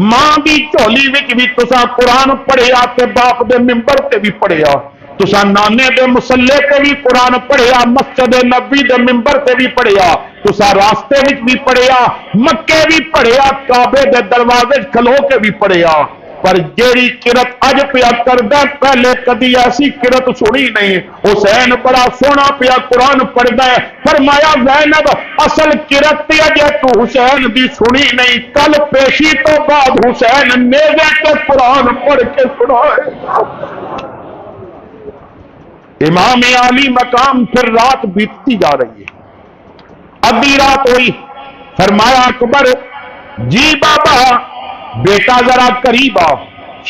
ماں دی چولی وچ بھی تساں قرآن پڑھیا تے باپ دے ممبر تے بھی پڑھیا، تساں نانے دے مصلے تے بھی قرآن پڑھیا، مسجد نبی دے ممبر تے بھی پڑھیا، تساں راستے وچ بھی پڑھیا، مکے بھی پڑھیا، کعبے دے دروازے کھلو کے بھی پڑھیا، پر جیڑی قرت اج پیا کردا پہلے کدی ایسی قرت سنی نہیں۔ حسین بڑا سونا پیا قرآن پڑھدا ہے، فرمایا زینب اصل قرت تے اجے تو حسین دی سنی نہیں، کل پیشی تو بعد حسین نیزے تے قرآن پڑھ کے سنائے۔ امام عالی مقام پھر رات بیتتی جا رہی ہے، ادھی رات ہوئی، فرمایا اکبر جی بابا بیٹا ذرا قریب آ،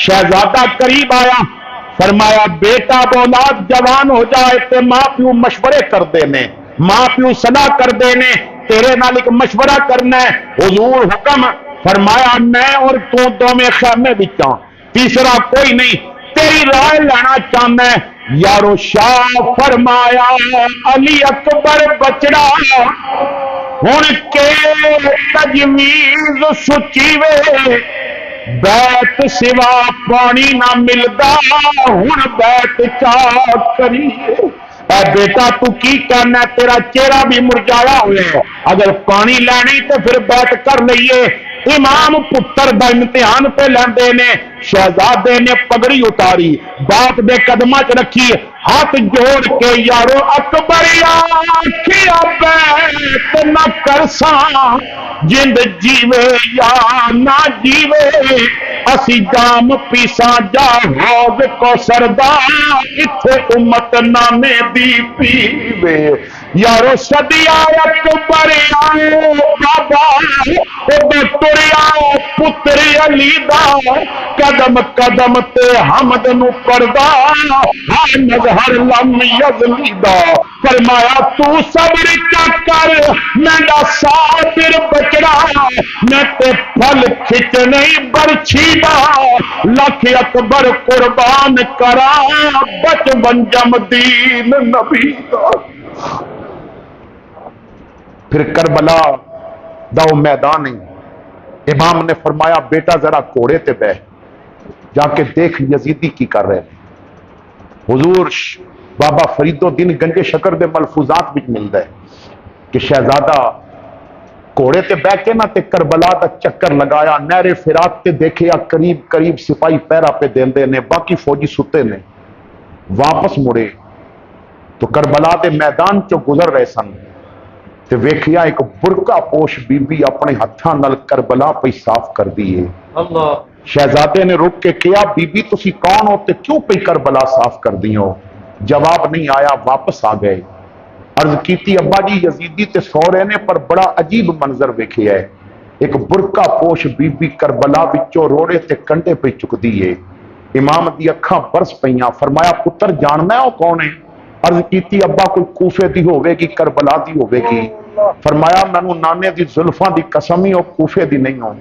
شہزادہ قریب آیا، فرمایا بیٹا اولاد جوان ہو جائے تے ماں پیو مشورے کر دینے، ماں پیو صلاح کر دینے، تیرے نال ایک مشورہ کرنا ہے، حضور حکم، فرمایا میں اور تو دو میں خیمے بچاں، تیسرا کوئی نہیں، تیری رائے لینا چاہنا ہے۔ یارو شاہ فرمایا علی اکبر بچڑا ہن کے تجویز سچی وے، بیت سوا پانی نہ ملدا ہن بیت چا کریے۔ اے بیٹا تو کی کرنا، تیرا چہرہ بھی مرجایا ہوئے ہے، اگر پانی لینی تو پھر بیت کر لئیے۔ امام پتر دا امتحان پہ لیندے نے، شہزادے نے پگڑی اتاری، باپ دے قدمہ چ رکھی، ہاتھ جوڑ کے یارو اکبر آکھیا بیت نہ کرساں جند جیوے یا نہ جیوے اسی جام پیساں جا حوض کو سردا اتھے امت نامے دی پیوے یارو صدیا اکبر آؤ بابا تریا پتر علی دا قدم قدم تے حمد نو پڑدا ہر مظہر لم یزلی دا فرمایا تو صبر کیا کر میرا صابر بچڑا میں تے پھل کھچ نہیں برچھی دا لکھ اکبر قربان کرا بچ بنجم دین نبی دا پھر کربلا دا وہ میدان ہے امام نے فرمایا بیٹا ذرا کوڑے تے بہ جا کے دیکھ یزیدی کی کر رہے ہیں حضور بابا فرید الدین گنجے شکر دے ملفوظات بھی ملتا ہے کہ شہزادہ کوڑے تے بہ کے نہ تے کربلا دا چکر لگایا نہر فرات تے دیکھیا قریب قریب سپاہی پیرا پہ دیندے نے باقی فوجی ستے نے واپس مڑے تو کربلا دے میدان چو گزر رہے سن تے ویکھیا ایک برقع پوش بی بی اپنے ہتھاں نال کربلا پہ صاف کر دیے اللہ شہزادے نے رک کے کیا بی بی تسی کون ہو تے کیوں پہ کربلا صاف کر دی ہو جواب نہیں آیا واپس آ گئے عرض کیتی ابا جی یزیدی تے سو رہے نے پر بڑا عجیب منظر ویکھیا ہے ایک برقع پوش بی بی کربلا وچوں روڑے تے کنڈے پہ چک دیے امام دی اکھاں برس پئیاں فرمایا پتر جاننا ہے وہ کون ہے عرض کیتی ابا کوئی کوفے دی ہوے گی کربلا دی ہوے گی فرمایا مینوں نانے دی زلفاں دی قسم ہی وہ کوفے دی نہیں ہو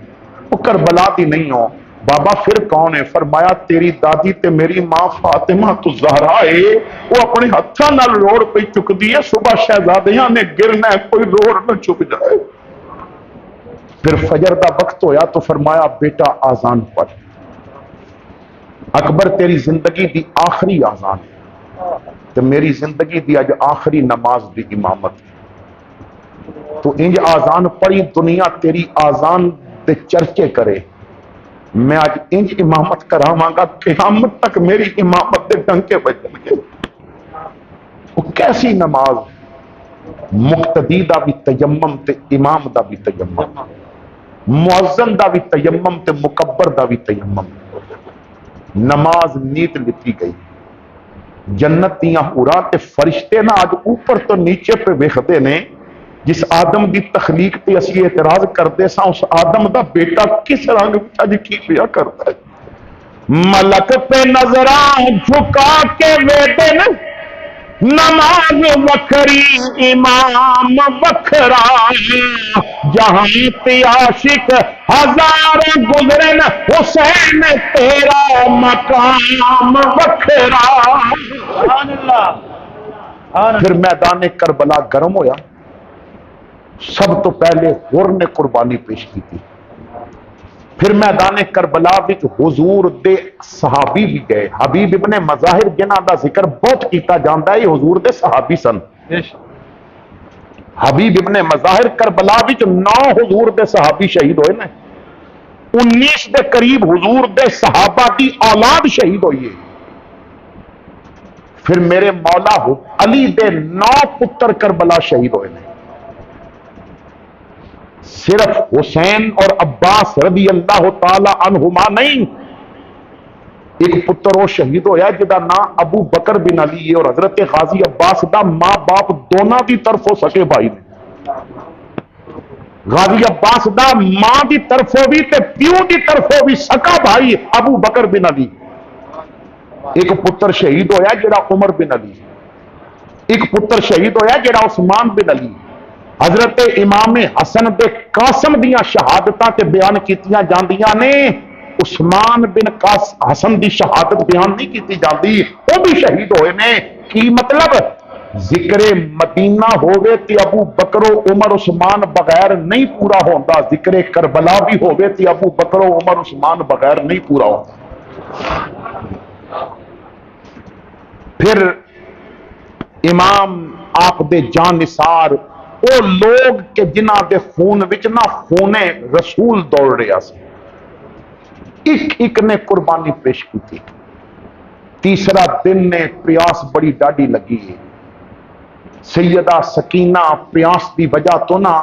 وہ کربلا دی نہیں ہو بابا پھر کون ہے فرمایا تیری دادی تے میری ماں فاطمہ تو زہرا ہے وہ اپنے ہتھاں نال روڑ پہ چک دی ہے صبح شہزادیاں نے گرنا ہے کوئی روڑ نہ چک جائے پھر فجر دا وقت ہویا تو فرمایا بیٹا آزان پڑھ اکبر تیری زندگی دی آخری آزان ہے تو میری زندگی دی اج آخری نماز دی امامت تو انج آزان پڑھی دنیا تیری آزان دے چرچے کرے میں آج انج امامت کراواں گا قیامت تک میری امامت دے ڈنکے بجن گے وہ کیسی نماز مقتدی دا بھی تیمم تے امام دا بھی تیمم مؤذن دا بھی تیمم تے مکبر دا بھی تیمم نماز نیت لتی گئی جنت دیاں حورا تے فرشتے نہ آج اوپر تو نیچے پہ ویکھدے نے جس آدم دی تخلیق تے اسی اعتراض کردے سا اس آدم دا بیٹا کس رنگ اج کی پیا کرتا ہے ملک پہ نظراں جھکا کے ویدے نا نماز وکھری امام وکھرا جہاں تے عاشق ہزار گزرن حسین تیرا مقام وکھرا سبحان اللہ پھر میدان کربلا گرم ہویا سب تو پہلے غر نے قربانی پیش کی تھی پھر میدان کربلا وچ حضور دے صحابی بھی گئے حبیب ابن مظاہر جنہاں دا ذکر بہت کیتا جاندا ہے یہ حضور دے صحابی سن حبیب ابن مظاہر کربلا وچ 9 حضور دے صحابی شہید ہوئے نا 19 دے قریب حضور دے صحابہ دی اولاد شہید ہوئی ہے پھر میرے مولا علی دے 9 پتر کربلا شہید ہوئے ہیں صرف حسین اور عباس رضی اللہ تعالی عنہما نہیں ایک پتر وہ شہید ہویا جدا نام ابو بکر بن علی اور حضرت غازی عباس دا ماں باپ دونوں دی طرفوں سکے بھائی نے غازی عباس دا ماں دی طرفوں بھی تے پیو دی طرفوں بھی سکا بھائی ابو بکر بن علی ایک پتر شہید ہویا جڑا عمر بن علی ایک پتر شہید ہویا جڑا عثمان بن علی حضرت امام حسن دے قاسم دیاں شہادتاں تے بیان کیتیاں جاندیاں نے عثمان بن حسن دی شہادت بیان نہیں کیتی جاندی وہ بھی شہید ہوئے نے کی مطلب ذکر مدینہ ہوئے تے ابو بکر و عمر عثمان بغیر نہیں پورا ہوندا ذکر کربلا بھی ہوئے تے ابو بکر و عمر عثمان بغیر نہیں پورا ہوندا پھر امام آپ دے جان نثار وہ لوگ کہ جنہ دے خون وچ نہ خون رسول دوڑ رہا سی ایک ایک نے قربانی پیش کی تھی تیسرا دن نے پیاس بڑی ڈاڈی لگی ہے، سیدہ سکینہ پیاس کی وجہ تو نہ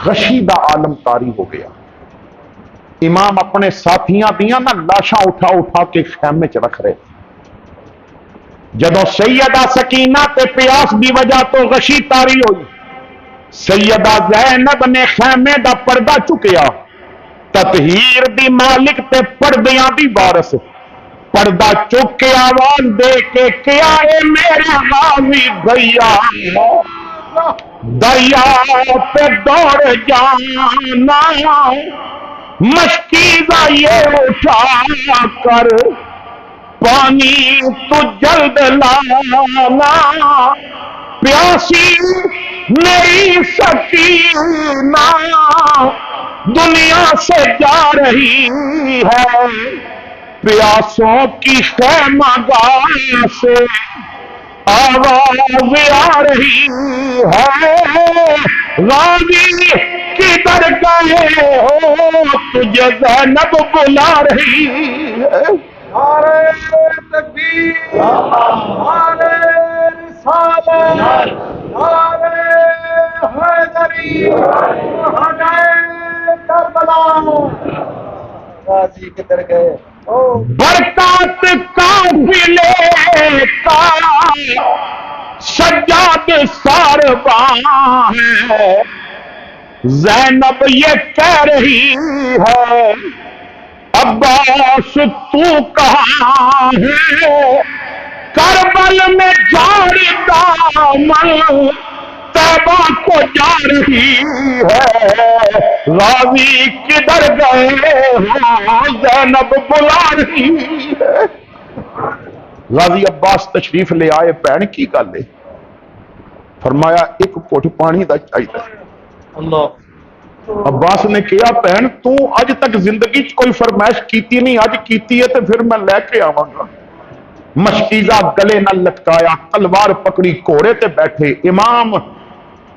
غشی دا عالم طاری ہو گیا۔ امام اپنے ساتھیاں دیاں نہ لاشاں اٹھا اٹھا کے خیمے چ رکھ رہے، جدو سیدہ سکینہ تے پیاس دی وجہ تو غشی طاری ہوئی، سیدہ زینب نے خیمے دا پردہ چکیا، تطہیر دی مالک تے پردیاں دی وارث، پردہ چک کے آواز دے کے کیا اے میرا غازی بھیا، دریا پہ دوڑ جانا، مشکیزہ یہ اٹھا کر پانی تو جلد لانا، پیاسی میری سکینہ دنیا سے جا رہی ہے، پیاسوں کی خیمہ گاہ سے آواز آ رہی ہے، غازی کدھر گئے ہو تجھے زینب بلا رہی ہے۔ نعرہ تکبیر، نعرہ رسالت، نعرہ حیدری، شہدائے کربلا۔ غازی کدھر گئے؟ برکات قافلے کا سجاد سارباں ہے، زینب یہ کہہ رہی ہے عباس تو کہاں ہے، کربل میں جاری دامن طیبہ کو جا رہی ہے، غازی کدھر گئے ہو زینب بلا رہی ہے۔ غازی عباس تشریف لے آئے، بہن کی گل ہے؟ فرمایا ایک گھٹ پانی دا چاہیے۔ اللہ عباس نے کہا بہن تو اج تک زندگی کوئی فرمائش کیتی نہیں، اج کیتی ہے تو پھر میں لے کے آواں گا۔ مشکیزہ گلے نہ لٹکایا، تلوار پکڑی، گھوڑے تے بیٹھے، امام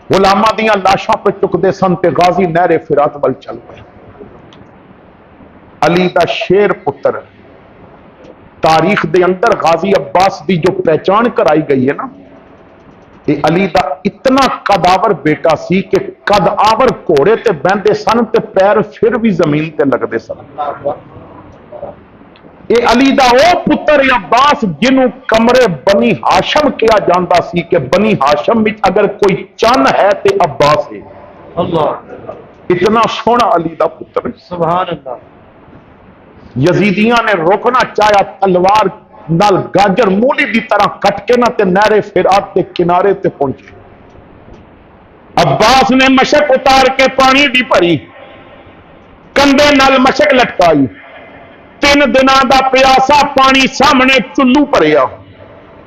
غلاماں دیاں لاشاں پہ چکدے سن تے غازی نہر فرات ول چل پئے۔ علی دا شیر پتر، تاریخ دے اندر غازی عباس دی جو پہچان کرائی گئی ہے نا، یہ علی دا اتنا قداور بیٹا سی کہ قد آور گھوڑے تے بہندے سن تے پیر پھر بھی زمین تے لگدے سن۔ اے علی دا او پتر عباس جنوں کمرے بنی ہاشم کیا جاندا سی کہ بنی ہاشم وچ اگر کوئی چن ہے تے عباس ہے۔ اللہ اتنا سونا علی دا پتر۔ سبحان اللہ۔ یزیدیاں نے روکنا چاہیا، تلوار نال گاجر مولی دی طرح کٹ کے نہ تے نہر فرات کے کنارے تے پہنچے۔ عباس نے مشک اتار کے پانی دی پری، کندھے نال مشک لٹکائی، 3 دناں دا پیاسا پانی سامنے چلو پریا،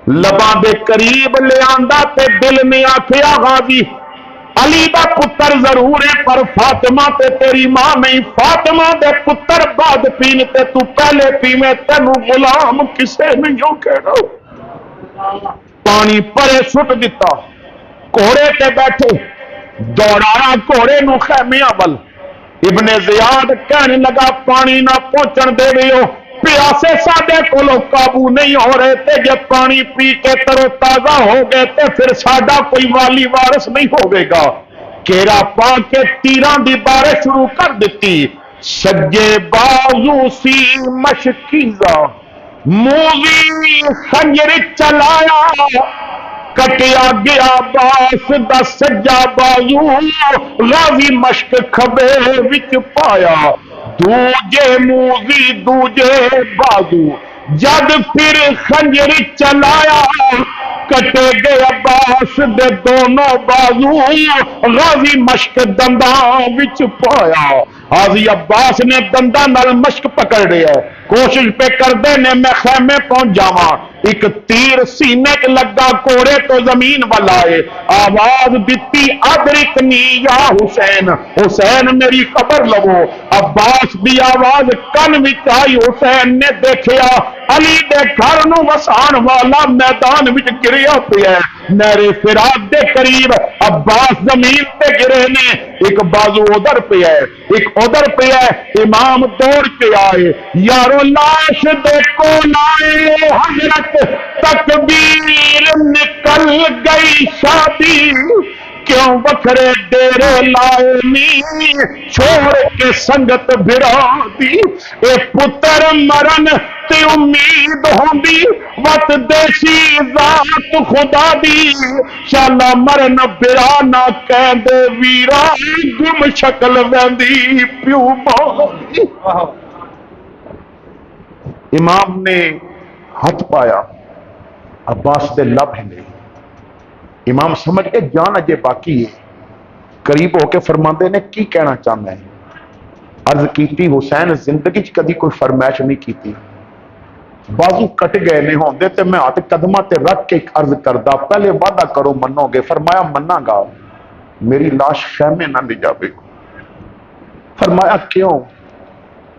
لباں دے قریب لے آندا تے دل نے آکھیا غازی علی دا پتر ضرور ہے پر فاطمہ تے تیری ماں نہیں، فاطمہ دے پتر بعد پین تے تو پہلے پیویں، تینو غلام کسے نہیں ہو کہنا۔ پانی پرے سٹ دیتا، گھوڑے تے بیٹھے، دوڑایا گھوڑے نو خیمیاں ول۔ ابن زیاد کہنے لگا پانی نہ پہنچن دے ویو، پیاسے ساڈے کولو قابو نہیں ہو رہے تے جے پانی پی کے ترو تازہ ہو گئے تے پھر ساڈا کوئی والی وارث نہیں ہوگے گا۔ کیرا پا کے تیراں دی بارش شروع کر دیتی، سجے بازو سی مشکیزہ موزی خنجر چلایا، کٹیا گیا باس دا سجا بازو، غازی مشک کھبے وچ پایا، دوجے موزی دوجے بازو، جد پھر خنجر چلایا، کٹے گئے عباس دے دونوں بازو، غازی مشک دنداں وچ پایا۔ غازی عباس نے دنداں نال مشک پکڑ لیا، کوشش پہ کردے نے میں خیمے پہنچ جاواں، ایک تیر سینے کے لگا، کوڑے تو زمین والائے، آواز دیتی ادرکنی یا حسین، حسین میری خبر لو۔ عباس دی آواز کن وچ آئی، حسین نے دیکھیا علی دے گھر نو وسان والا میدان وچ گریا پیا ہے، نہر فرات دے قریب عباس زمین پہ گرے نے، ایک بازو ادھر پہ ہے ایک ادھر پہ ہے، امام دوڑ کے آئے، یارو لاش دیکھو لائے حضرت تکبیر نکل گئی شادی، کیوں بکھرے ڈیرے لائے نی چھوڑ کے سنگت بھرا دی، اے پتر مرن تے امید ہوندی وت دیسی ذات خدا دی، شالا مرن برا نہ کہہ دے ویرا گم شکل ویندی پیو ماں دی۔ امام نے ہاتھ پایا، عباس دے لب ہلے، امام سمجھ کے جان اجے باقی ہے، قریب ہو کے فرماندے نے کی کہنا چاہنا ہے؟ عرض کیتی حسین زندگی چ کدی کوئی فرمائش نہیں کیتی، بازو کٹ گئے نے ہوندے تے میں ہاتھ قدمہ تے رکھ کے ایک عرض کردا پہلے وعدہ کرو منو گے؟ فرمایا مننا گا، میری لاش خیمے نہ لے جاوے۔ فرمایا کیوں؟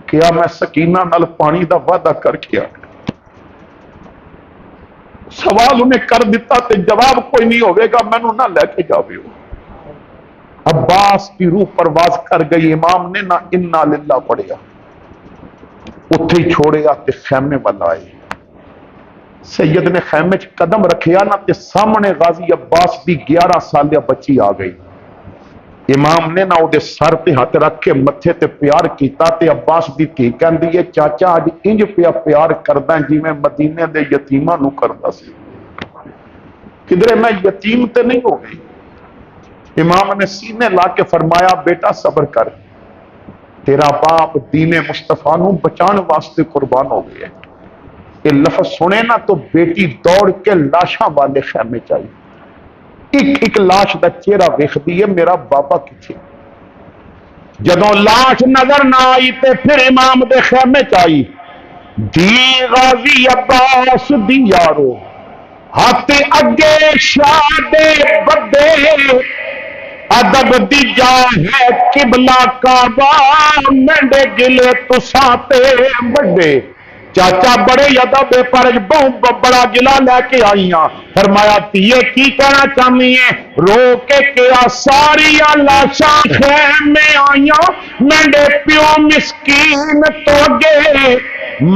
کیا میں سکینہ نال پانی دا وعدہ کر کے آیا، سوال انہیں کر دیتا تے جواب کوئی نہیں ہوئے گا، مینوں نہ لے کے جاوے ہو۔ عباس کی روح پرواز کر گئی، امام نے نہ انا للہ پڑھیا، اتھے ہی چھوڑیا تے خیمے والا آئے۔ سید نے خیمے چ قدم رکھیا نہ تے سامنے غازی عباس دی 11 سالیہ بچی آ گئی، امام نے نہ او دے سر تے ہاتھ رکھ کے متھے تے پیار کیتا تے عباس دی تھی کہندی ہے چاچا اج انج پیا پیار کردا جی میں مدینے دے یتیماں نو کردا سی، کدھرے میں یتیم تے نہیں ہو گئی۔ امام نے سینے لا کے فرمایا بیٹا صبر کر، تیرا باپ دین مصطفیٰ نو بچان واسطے قربان ہو گئے۔ یہ لفظ سنے نا تو بیٹی دوڑ کے لاشاں والے خیمے چاہیے، ایک ایک لاش دا چہرہ ویکھدی ہے میرا بابا کتھے۔ جدوں لاش نظر نہ آئی تے پھر امام دے خیمے چائی، دی غازی عباس دی یارو ہاتھ اگے شاہ دے بدے، ادب دی جا ہے قبلہ کعبہ، مینڈے گلے تساں تے بڑے، چاچا بڑے ادب پر بڑا گلا لے کے آئیاں۔ فرمایا تیے کی کہنا چاہنی ہے؟ رو کے کیا ساریاں لاشاں خیمے آئیاں، مینڈے پیو مسکین تو گے،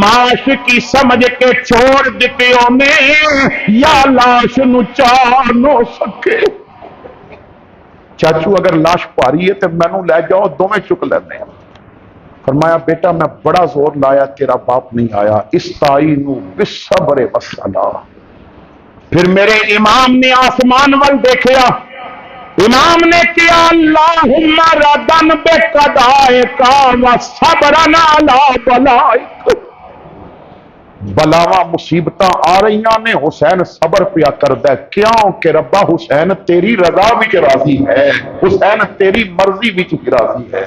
معاش کی سمجھ کے چھوڑ دتیوں نے، یا لاش نو چاہ نو سکے۔ چاچو اگر لاش پاری ہے تو مینوں لے جاؤ، دونوں چک لینے۔ فرمایا بیٹا میں بڑا زور لایا تیرا باپ نہیں آیا، استعینوا بالصبر والصلاۃ۔ پھر میرے امام نے آسمان وال دیکھیا، امام نے کیا اللہم ردن بقضائک وصبرن علی بلائک، بلاواں مصیبتاں آ رہیاں نے، حسین صبر پیا کردا ہے، کیوں کہ ربا حسین تیری رضا وچ راضی ہے، حسین تیری مرضی وچ راضی ہے۔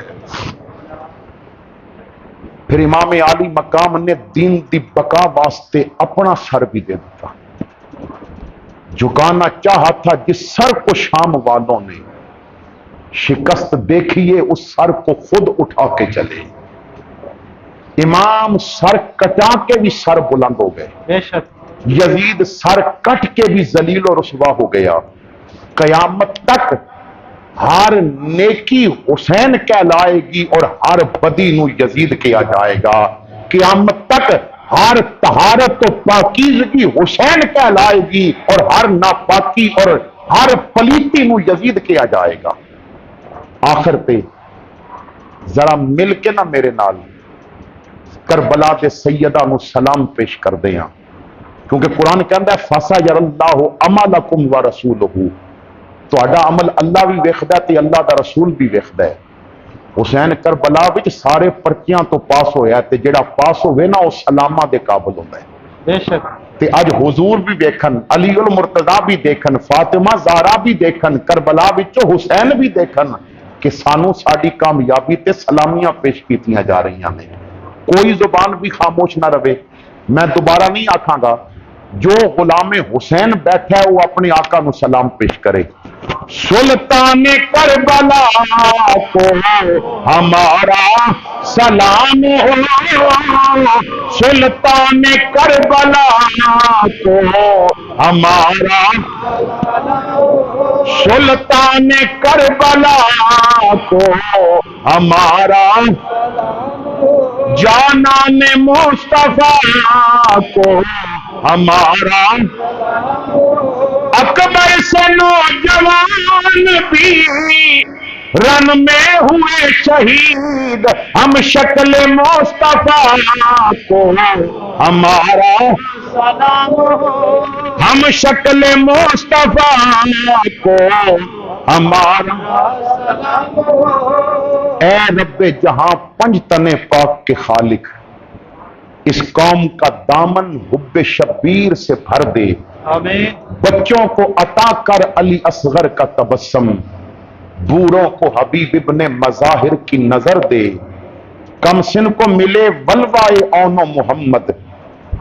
پھر امام عالی مقام نے دین دی بقا واسطے اپنا سر بھی دے دیتا، جھکانا چاہا تھا جس سر کو شام والوں نے، شکست دیکھیے اس سر کو خود اٹھا کے چلے۔ امام سر کٹا کے بھی سر بلند ہو گئے، بے شک یزید سر کٹ کے بھی ذلیل و رسوا ہو گیا۔ قیامت تک ہر نیکی حسین کہلائے گی اور ہر بدی نو یزید کیا جائے گا۔ قیامت تک ہر طہارت و پاکیزگی حسین کہلائے گی اور ہر ناپاکی اور ہر پلیتی نو یزید کیا جائے گا۔ آخر پہ ذرا مل کے نہ میرے نال کربلا دے سیدہ نو سلام پیش کر دیاں، کیونکہ قرآن کہندا ہے فَسَيَرَ اللَّهُ عَمَلَكُمْ وَرَسُولُهُ، تہاڈا عمل اللہ بھی ویکھدا ہے تے اللہ دا رسول بھی ویکھدا ہے۔ حسین کربلا وچ سارے پرچیاں تو پاس ہویا تے جڑا پاس ہوئے نا وہ سلامہ دے قابل ہوندا ہے۔ بے شک تے اج حضور بھی دیکھن، علی المرتضیٰ بھی دیکھن، فاطمہ زہرا بھی دیکھن، کربلا وچوں حسین بھی دیکھن کہ سانو ساڈی کامیابی تے سلامیاں پیش کیتیاں جا رہیاں نے۔ کوئی زبان بھی خاموش نہ رہے۔ میں دوبارہ نہیں آکھاں گا، جو غلام حسین بیٹھا ہے وہ اپنے آقا نو سلام پیش کرے۔ سلطان کربلا کو ہمارا سلام ہو، سلطان کربلا کو ہمارا، سلطان کربلا کو ہمارا، جانان مصطفیٰ کو ہمارا، اکبر سے نوجوان بھی رن میں ہوئے شہید، ہم شکل مصطفیٰ کو ہمارا سلام ہو، ہم شکل مصطفیٰ کو ہمارا سلام ہو، اے رب جہاں پنج تن پاک کے خالق، اس قوم کا دامن حب شبیر سے بھر دے، آمین، بچوں کو عطا کر علی اصغر کا تبسم، بوڑھوں کو حبیب ابن مظاہر کی نظر دے، کم سن کو ملے ولوائے اون و محمد،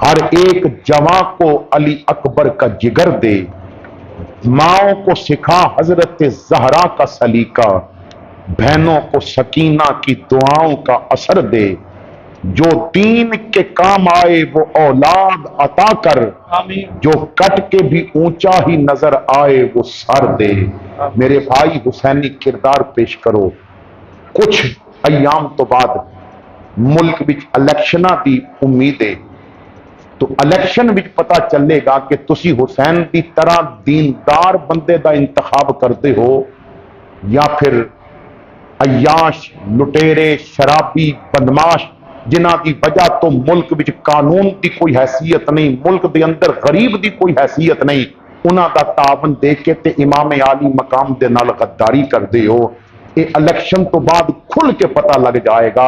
ہر ایک جواں کو علی اکبر کا جگر دے، ماؤں کو سکھا حضرت زہرا کا سلیقہ، بہنوں کو سکینہ کی دعاؤں کا اثر دے، جو دین کے کام آئے وہ اولاد عطا کر، آمین، جو کٹ کے بھی اونچا ہی نظر آئے وہ سر دے۔ میرے بھائی حسینی کردار پیش کرو۔ کچھ ایام تو بعد ملک وچ الیکشناں دی امید ہے، تو الیکشن وچ پتا چلے گا کہ تسی حسین دی طرح دیندار بندے دا انتخاب کرتے ہو یا پھر عیاش، لٹیرے، شرابی، بدماش جنہ دی وجہ تو ملک وچ قانون دی کوئی حیثیت نہیں، ملک دے اندر غریب دی کوئی حیثیت نہیں، انہاں دا تعاون دے کے تے امام عالی مقام دے نال غداری کر دے ہو۔ یہ الیکشن تو بعد کھل کے پتہ لگ جائے گا،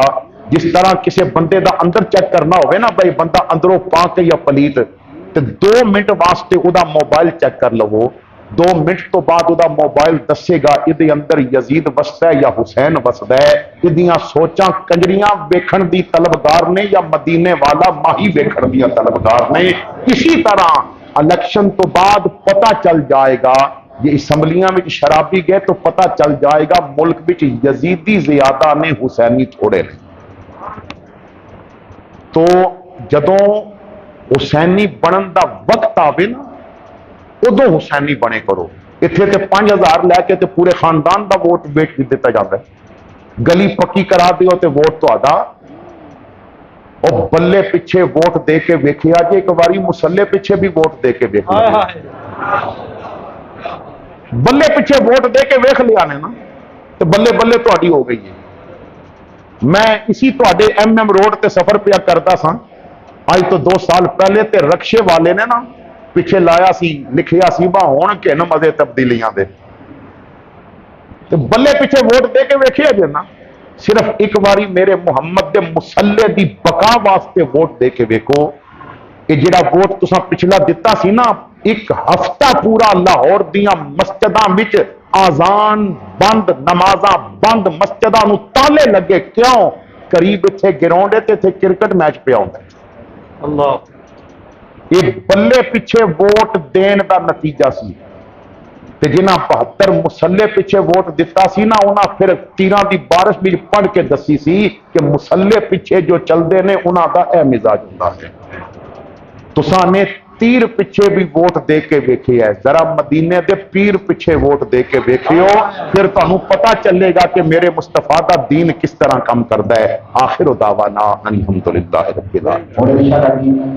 جس طرح کسی بندے دا اندر چیک کرنا ہوئے نا بھائی بندہ اندروں پاک ہے یا پلیت، تے 2 منٹ واسطے او دا موبائل چیک کر لو، 2 منٹ تو بعد او دا موبائل دسے گا ادے اندر یزید وسدا ہے یا حسین وسدا ہے، ادیاں سوچاں کنجریاں ویکھن دی طلبگار نے یا مدینے والا ماہی ویکھن دی طلبگار نے۔ اسی طرح الیکشن تو بعد پتہ چل جائے گا، یہ اسمبلیاں میں شرابی گئے تو پتہ چل جائے گا ملک وچ یزیدی زیادہ نے حسینی تھوڑے نے۔ تو جدوں حسینی بنن دا وقت آوے نا ادو حسینی بنے کرو۔ اتنے تے 5000 لے کے تے پورے خاندان دا ووٹ بیچ دیتا جاتا ہے، گلی پکی کرا دیو تے ووٹ تو آدھا، اور بلے پیچھے ووٹ دے کے ویکھیا جی، ایک باری مسلے پیچھے بھی ووٹ دے کے ویکھیا ہائے جی، ہائے، بلے پیچھے ووٹ دے کے ویکھ لیا نے نا تو بلے بلے تہاڈی ہو گئی ہے۔ میں اسی تہاڈے MM روڈ تے سفر پیا کرتا سا، آج تو 2 سال پہلے تے رکشے والے نے نا پیچھے لایا سی، لکھیا سی با ہون کے نا مزے تبدیلیاں دے، تو بلے پیچھے ووٹ دے کے ویکھیا جے نا، صرف ایک باری میرے محمد دے مسلے دی بقا واسطے ووٹ دے کے ویکھو۔ یہ جڑا ووٹ تساں پچھلا دتا سی نا، 1 ہفتہ پورا لاہور دیاں مسجداں وچ آزان بند، نمازاں بند، مسجداں نو تالے لگے، کیوں؟ قریب اتنے گراؤنڈ ہے تے اتنے کرکٹ میچ پہ آتا ہے۔ اللہ، یہ بلے پیچھے ووٹ دین دا نتیجہ سی، تے جنہاں 72 مسلے پیچھے ووٹ دیتا سی نا، انہاں پھر تیراں دی بارش بھی پڑھ کے دسی سی کہ مسلے پیچھے جو چلدے نے انہاں دا اے مزاج ہوندا ہے۔ تساں نے تیر پیچھے بھی ووٹ دے کے ویکھے ہے، ذرا مدینے دے پیر پیچھے ووٹ دے کے ویکھیو، پھر تانوں پتہ چلے گا کہ میرے مصطفیٰ دا دین کس طرح کام کردا ہے۔ آخر دعوانا ان الحمدللہ رب العالمین۔